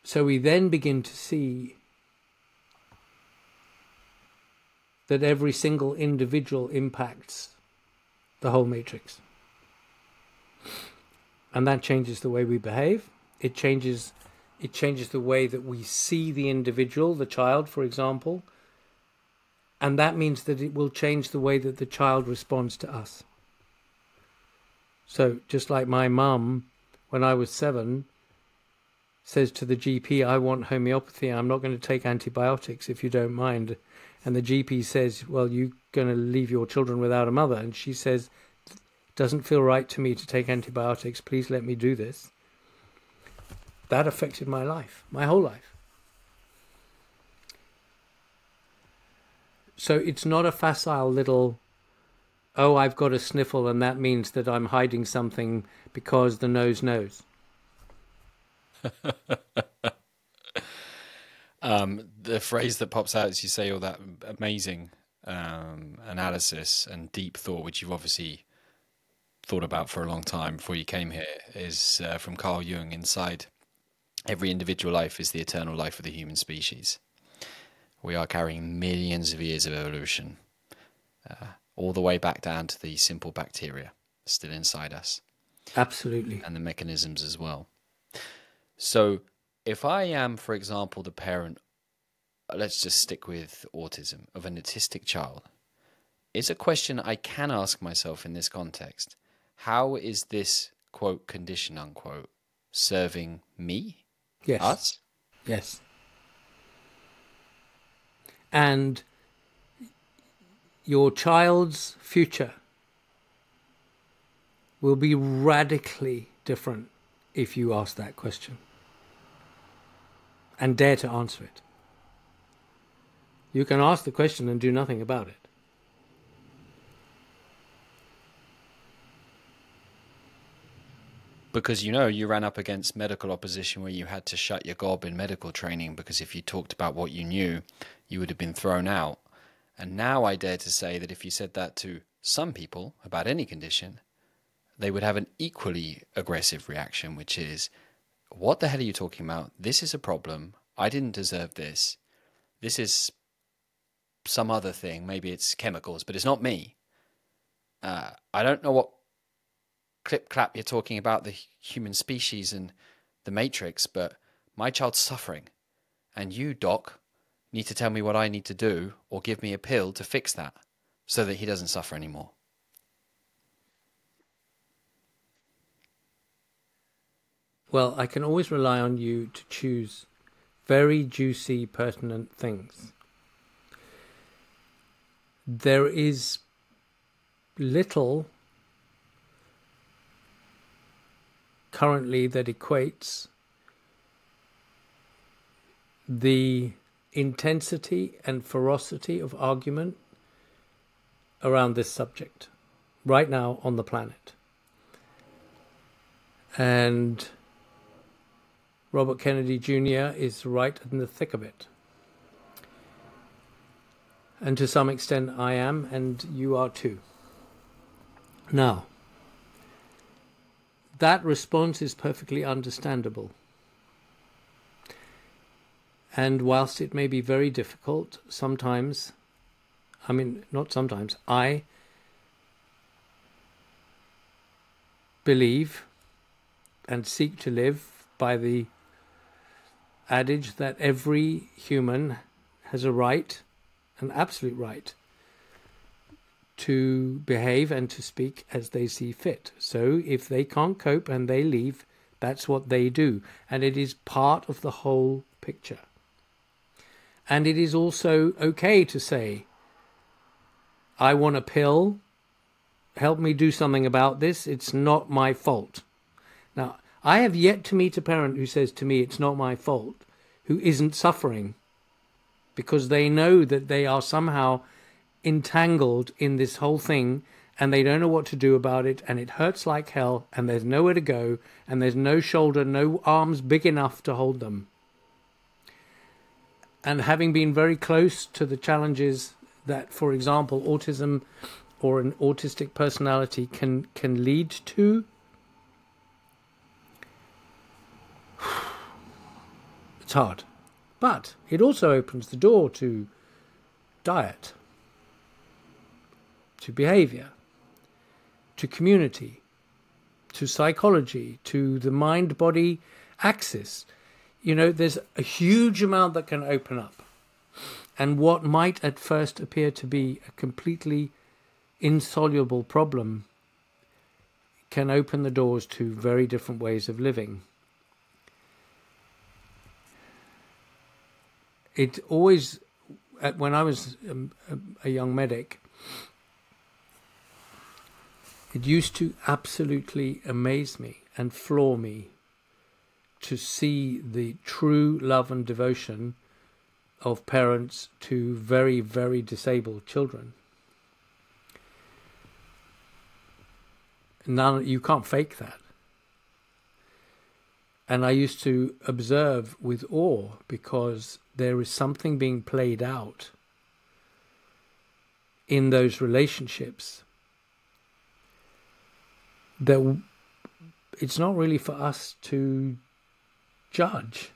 S2: So we then begin to see that every single individual impacts the whole matrix. And that changes the way we behave. It changes the way that we see the individual, the child, for example. And that means that it will change the way that the child responds to us. So just like my mum, when I was 7, says to the GP, I want homeopathy. I'm not going to take antibiotics if you don't mind. And the GP says, well, you're going to leave your children without a mother. And she says, doesn't feel right to me to take antibiotics. Please let me do this. That affected my life, my whole life. So it's not a facile little, oh, I've got a sniffle and that means that I'm hiding something because the nose knows.
S1: The phrase that pops out as you say all that amazing analysis and deep thought, which you've obviously thought about for a long time before you came here, is from Carl Jung. Inside every individual life is the eternal life of the human species. We are carrying millions of years of evolution, all the way back down to the simple bacteria still inside us.
S2: Absolutely.
S1: And the mechanisms as well. So if I am, for example, the parent, let's just stick with autism, of an autistic child, it's a question I can ask myself in this context. How is this, quote, condition, unquote, serving me?
S2: Yes.
S1: Us?
S2: Yes. And your child's future will be radically different if you ask that question and dare to answer it. You can ask the question and do nothing about it.
S1: Because you ran up against medical opposition where you had to shut your gob in medical training because if you talked about what you knew, you would have been thrown out. And now I dare to say that if you said that to some people about any condition, they would have an equally aggressive reaction, which is, what the hell are you talking about? This is a problem. I didn't deserve this. This is some other thing. Maybe it's chemicals, but it's not me. I don't know what clip-clap you're talking about the human species and the matrix, but my child's suffering. And you, doc, need to tell me what I need to do or give me a pill to fix that so that he doesn't suffer anymore.
S2: Well, I can always rely on you to choose very juicy, pertinent things. There is little currently that equates the intensity and ferocity of argument around this subject right now on the planet. And Robert Kennedy Jr. is right in the thick of it. And to some extent I am, and you are too. Now, that response is perfectly understandable. And whilst it may be very difficult, sometimes, not sometimes, I believe and seek to live by the adage that every human has a right, an absolute right, to behave and to speak as they see fit. So if they can't cope and they leave, that's what they do. And it is part of the whole picture. And it is also okay to say, I want a pill, help me do something about this, it's not my fault. Now, I have yet to meet a parent who says to me, it's not my fault, who isn't suffering, because they know that they are somehow entangled in this whole thing and they don't know what to do about it, and it hurts like hell, and there's nowhere to go, and there's no shoulder, no arms big enough to hold them. And having been very close to the challenges that, for example, autism or an autistic personality can lead to, it's hard. But it also opens the door to diet, to behavior, to community, to psychology, to the mind-body axis. You know, there's a huge amount that can open up. And what might at first appear to be a completely insoluble problem can open the doors to very different ways of living. It always, when I was a young medic, it used to absolutely amaze me and floor me to see the true love and devotion of parents to very, very disabled children. You can't fake that. And I used to observe with awe, because there is something being played out in those relationships that it's not really for us to judge.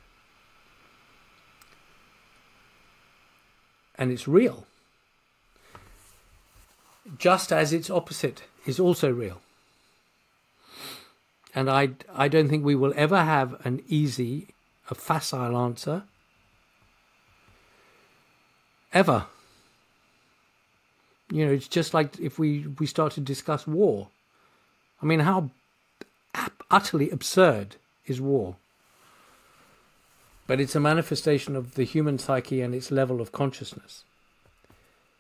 S2: And it's real. Just as its opposite is also real. And I don't think we will ever have an easy, a facile answer. Ever. You know, it's just like if we start to discuss war. I mean, how utterly absurd is war? But it's a manifestation of the human psyche and its level of consciousness.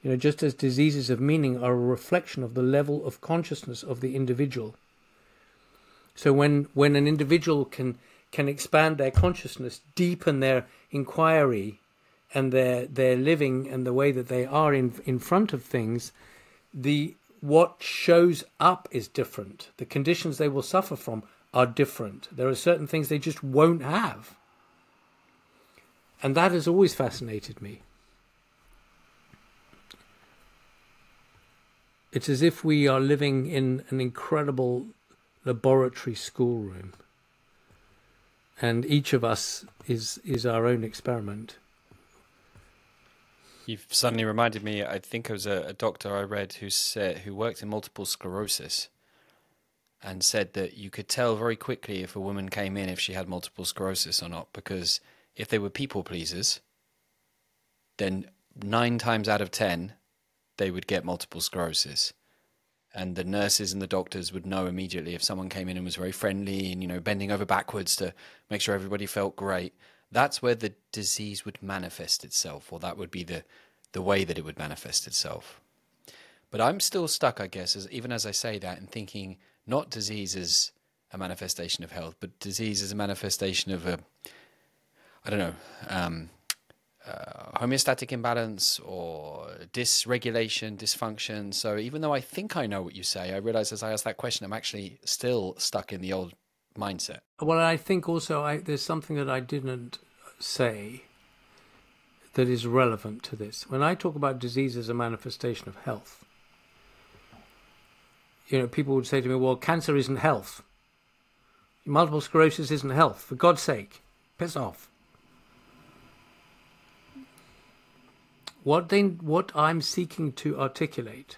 S2: You know, just as diseases of meaning are a reflection of the level of consciousness of the individual. So when an individual can expand their consciousness, deepen their inquiry and their living and the way that they are in front of things, what shows up is different. The conditions they will suffer from are different. There are certain things they just won't have. And that has always fascinated me. It's as if we are living in an incredible laboratory schoolroom, and each of us is our own experiment.
S1: You've suddenly reminded me, I think it was a doctor I read who worked in multiple sclerosis, and said that you could tell very quickly if a woman came in if she had multiple sclerosis or not, because if they were people pleasers, then 9 times out of 10 they would get multiple sclerosis. And the nurses and the doctors would know immediately if someone came in and was very friendly and, you know, bending over backwards to make sure everybody felt great. That's where the disease would manifest itself, or that would be the way that it would manifest itself. But I'm still stuck, I guess, even as I say that, and thinking not disease as a manifestation of health, but disease as a manifestation of homeostatic imbalance or dysregulation, dysfunction. So even though I think I know what you say, I realize as I ask that question, I'm actually still stuck in the old mindset.
S2: Well, I think also there's something that I didn't say that is relevant to this. When I talk about disease as a manifestation of health, you know, people would say to me, well, cancer isn't health. Multiple sclerosis isn't health. For God's sake, piss off. What I'm seeking to articulate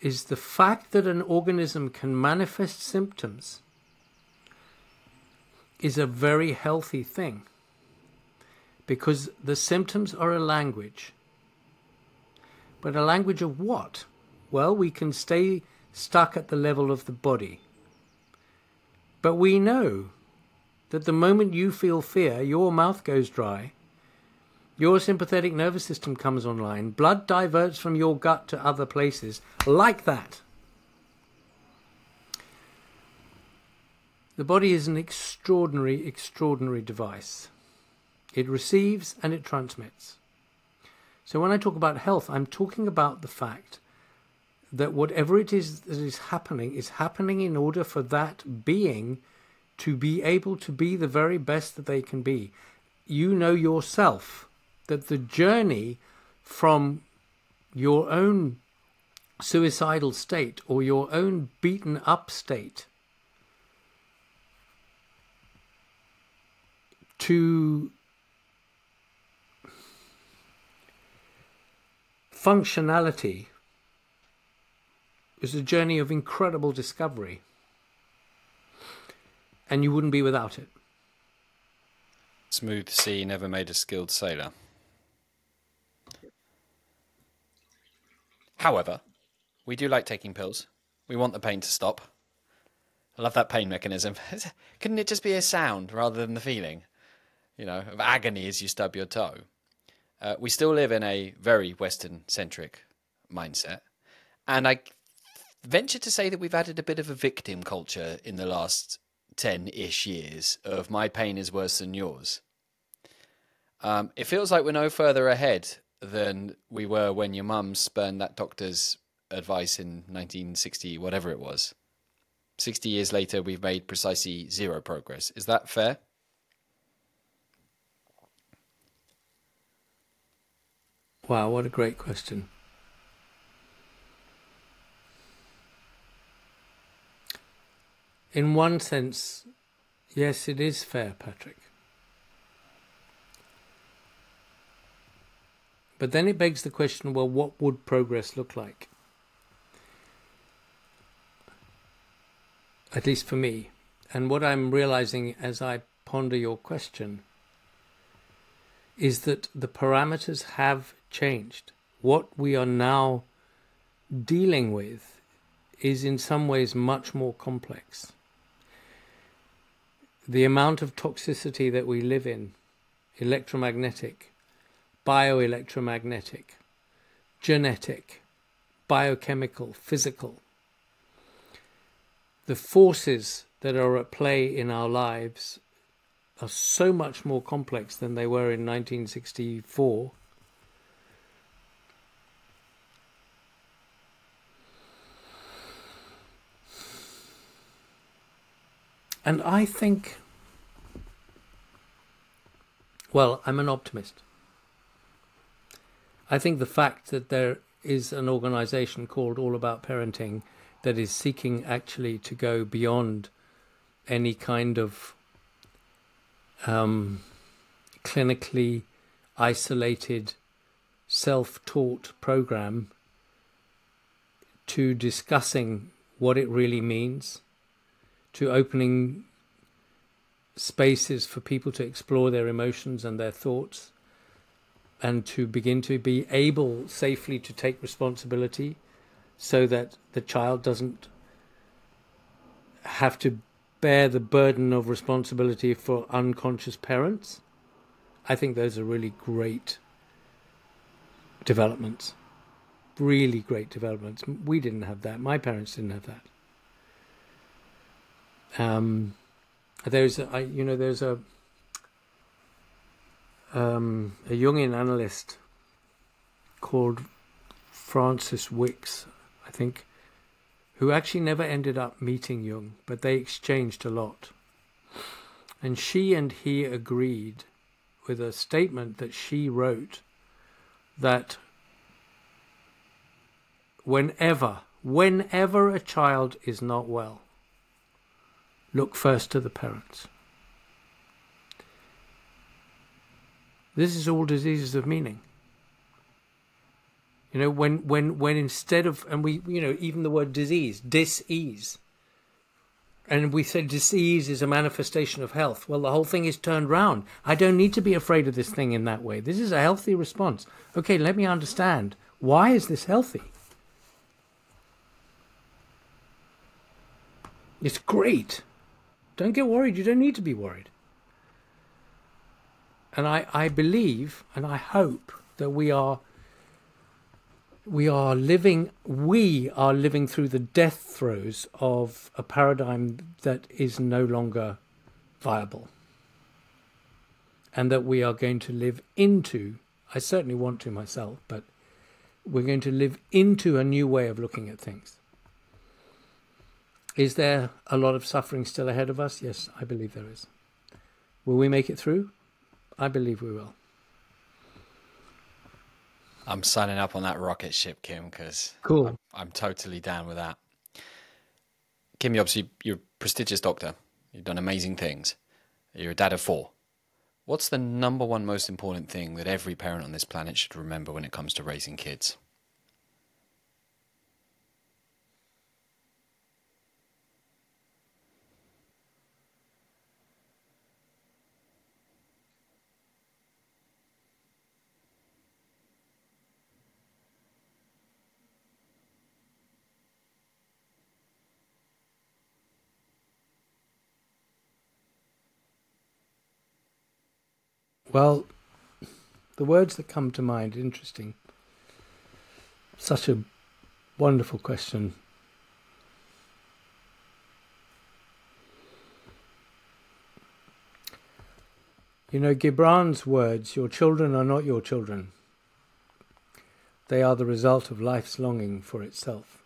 S2: is the fact that an organism can manifest symptoms is a very healthy thing, because the symptoms are a language. But a language of what? Well, we can stay stuck at the level of the body. But we know that the moment you feel fear, your mouth goes dry, your sympathetic nervous system comes online, blood diverts from your gut to other places, like that. The body is an extraordinary, extraordinary device. It receives and it transmits. So when I talk about health, I'm talking about the fact that whatever it is that is happening in order for that being to be able to be the very best that they can be. You know yourself that the journey from your own suicidal state or your own beaten up state to functionality is a journey of incredible discovery. and you wouldn't be without it.
S1: Smooth sea never made a skilled sailor. However, we do like taking pills. We want the pain to stop. I love that pain mechanism. Couldn't it just be a sound rather than the feeling, of agony as you stub your toe? We still live in a very Western-centric mindset. And I venture to say that we've added a bit of a victim culture in the last 10-ish years of my pain is worse than yours. It feels like we're no further ahead than we were when your mum spurned that doctor's advice in 1960, whatever it was. 60 years later, we've made precisely zero progress. Is that fair?
S2: Wow, what a great question. In one sense, yes, it is fair, Patrick. But then it begs the question, well, what would progress look like? At least for me. And what I'm realizing as I ponder your question is that the parameters have changed. What we are now dealing with is in some ways much more complex. The amount of toxicity that we live in, electromagnetic, bioelectromagnetic, genetic, biochemical, physical, the forces that are at play in our lives are so much more complex than they were in 1964. And I think, well, I'm an optimist. I think the fact that there is an organization called All About Parenting that is seeking actually to go beyond any kind of clinically isolated, self-taught program to discussing what it really means, to opening spaces for people to explore their emotions and their thoughts, and to begin to be able safely to take responsibility so that the child doesn't have to bear the burden of responsibility for unconscious parents. I think those are really great developments. Really great developments. We didn't have that. My parents didn't have that. There's a Jungian analyst called Francis Wicks, I think, who actually never ended up meeting Jung, but they exchanged a lot. And she and he agreed with a statement that she wrote that whenever a child is not well, look first to the parents. This is all diseases of meaning. When instead of, and we, even the word disease, dis-ease, and we say disease is a manifestation of health. Well, the whole thing is turned round. I don't need to be afraid of this thing in that way. This is a healthy response. Okay, let me understand. Why is this healthy? It's great. Don't get worried. You don't need to be worried. And I believe and I hope that we are living through the death throes of a paradigm that is no longer viable. And that we are going to live into, I certainly want to myself, but we're going to live into a new way of looking at things. Is there a lot of suffering still ahead of us? Yes, I believe there is. Will we make it through? I believe we will.
S1: I'm signing up on that rocket ship, Kim, because
S2: cool.
S1: I'm totally down with that. Kim, you're a prestigious doctor. You've done amazing things. You're a dad of 4. What's the number one most important thing that every parent on this planet should remember when it comes to raising kids?
S2: Well, the words that come to mind, interesting. Such a wonderful question. You know, Gibran's words, your children are not your children. They are the result of life's longing for itself.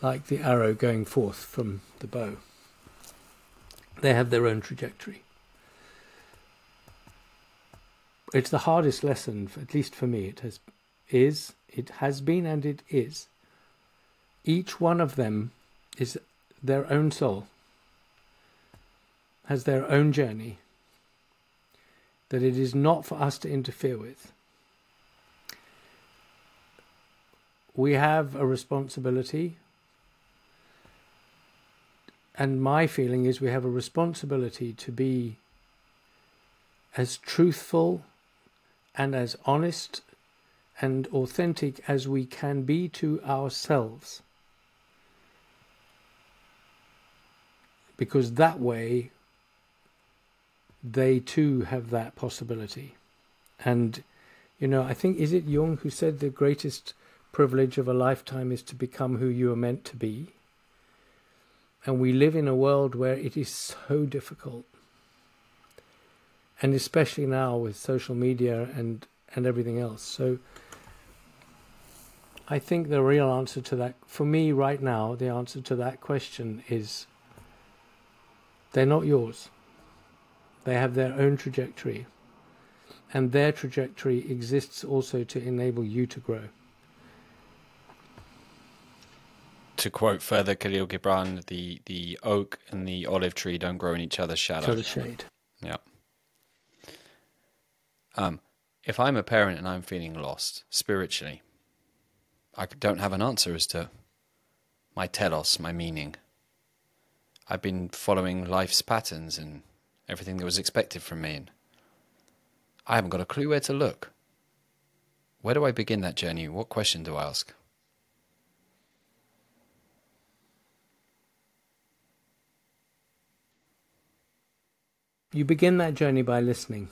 S2: Like the arrow going forth from the bow. They have their own trajectory. It's the hardest lesson, at least for me. It has been and it is. Each one of them is their own soul, has their own journey, that it is not for us to interfere with. We have a responsibility, and my feeling is we have a responsibility to be as truthful and as honest and authentic as we can be to ourselves. Because that way, they too have that possibility. And, you know, I think, is it Jung who said the greatest privilege of a lifetime is to become who you are meant to be? And we live in a world where it is so difficult. And especially now with social media and everything else. So I think the real answer to that, for me right now, the answer to that question is they're not yours. They have their own trajectory. And their trajectory exists also to enable you to grow.
S1: To quote further Khalil Gibran, the oak and the olive tree don't grow in each other's shadow.
S2: Each other's shade.
S1: Yeah. If I'm a parent and I'm feeling lost spiritually, I don't have an answer as to my telos, my meaning. I've been following life's patterns and everything that was expected from me, and I haven't got a clue where to look. Where do I begin that journey? What question do I ask?
S2: You begin that journey by listening.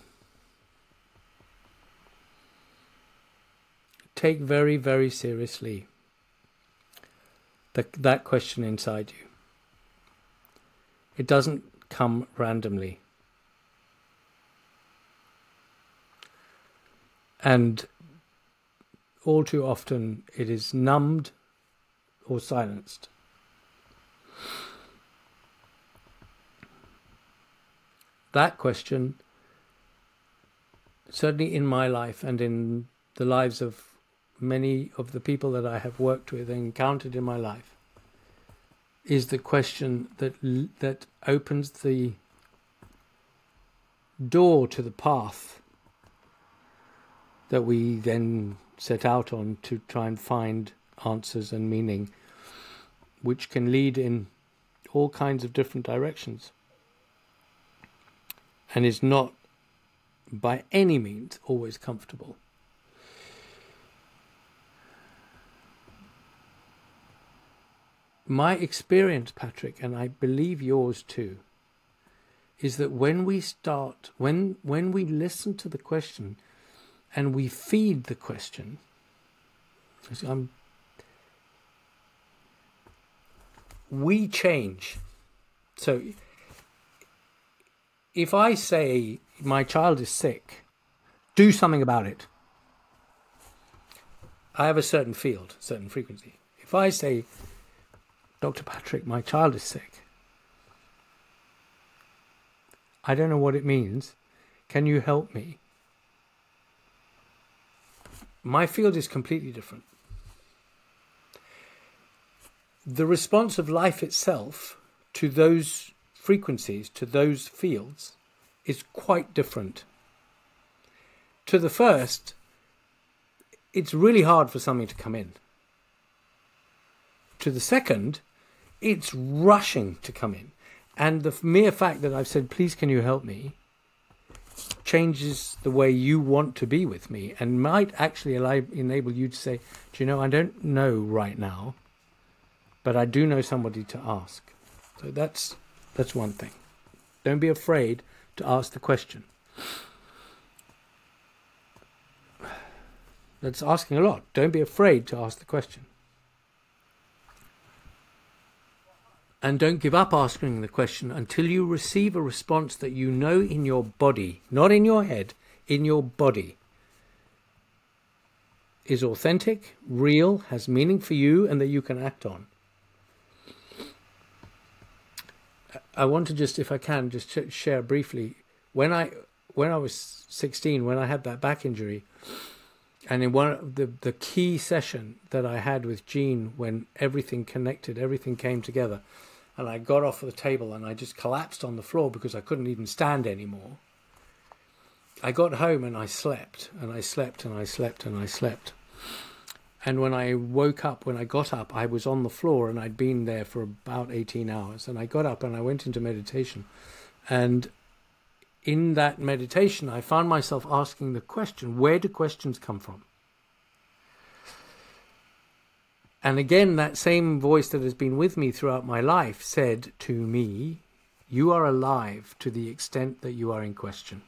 S2: Take very, very seriously that question inside you. It doesn't come randomly. And all too often it is numbed or silenced. That question, certainly in my life and in the lives of many of the people that I have worked with and encountered in my life, is the question that opens the door to the path that we then set out on to try and find answers and meaning, which can lead in all kinds of different directions, and is not by any means always comfortable. My experience, Patrick, and I believe yours too, is that when we start, when we listen to the question and we feed the question, we change. So if I say, my child is sick, do something about it, I have a certain field, certain frequency. If I say, Dr. Patrick, my child is sick, I don't know what it means, can you help me? My field is completely different. The response of life itself to those frequencies, to those fields, is quite different. To the first, it's really hard for something to come in. To the second, it's rushing to come in. And the mere fact that I've said, please can you help me, changes the way you want to be with me, and might actually enable you to say, do you know, I don't know right now, but I do know somebody to ask. So that's one thing. Don't be afraid to ask the question. That's asking a lot. Don't be afraid to ask the question. And don't give up asking the question until you receive a response that you know in your body, not in your head, in your body, is authentic, real, has meaning for you, and that you can act on. I want to just, if I can, just share briefly. When I was 16, when I had that back injury, and in one of the key session that I had with Jean, when everything connected, everything came together, and I got off the table and I just collapsed on the floor because I couldn't even stand anymore. I got home and I slept, and I slept, and I slept, and I slept. And when I woke up, when I got up, I was on the floor, and I'd been there for about 18 hours. And I got up and I went into meditation. And in that meditation, I found myself asking the question, where do questions come from? And again, that same voice that has been with me throughout my life said to me, you are alive to the extent that you are in question.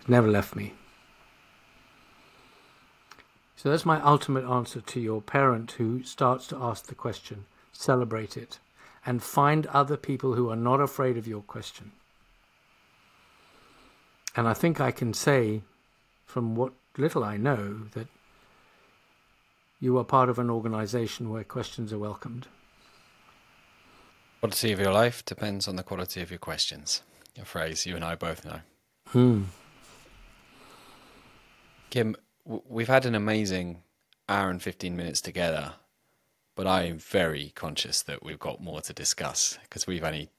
S2: It never left me. So that's my ultimate answer to your parent who starts to ask the question. Celebrate it and find other people who are not afraid of your question. And I think I can say, from what little I know, that you are part of an organization where questions are welcomed.
S1: Quality of your life depends on the quality of your questions. A phrase you and I both know. Kim, we've had an amazing hour and 15 minutes together, but I am very conscious that we've got more to discuss because we've only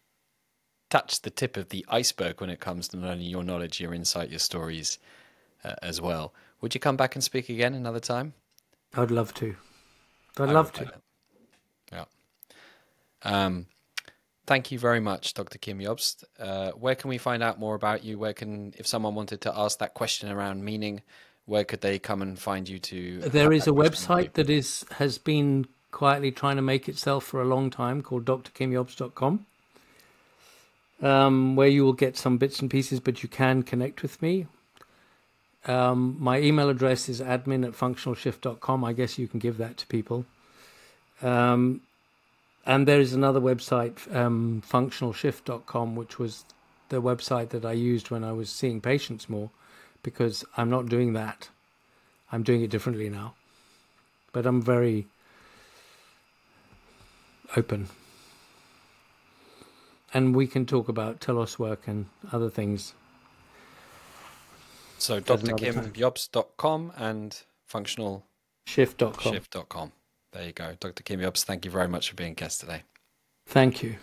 S1: touched the tip of the iceberg when it comes to not only your knowledge, your insight, your stories as well. Would you come back and speak again another time?
S2: I'd love to. I'd love to.
S1: Yeah. Thank you very much, Dr. Kim Jobst. Where can we find out more about you? If someone wanted to ask that question around meaning, where could they come and find you to?
S2: There is a website that has been quietly trying to make itself for a long time called drkimjobst.com, where you will get some bits and pieces, but you can connect with me. My email address is admin@functionalshift.com. I guess you can give that to people. And there is another website, functionalshift.com, which was the website that I used when I was seeing patients more, because I'm not doing that. I'm doing it differently now. But I'm very open. And we can talk about telos work and other things.
S1: So drkimjobst.com and functionalshift.com. There you go. Dr. Kim Jobst, thank you very much for being a guest today.
S2: Thank you.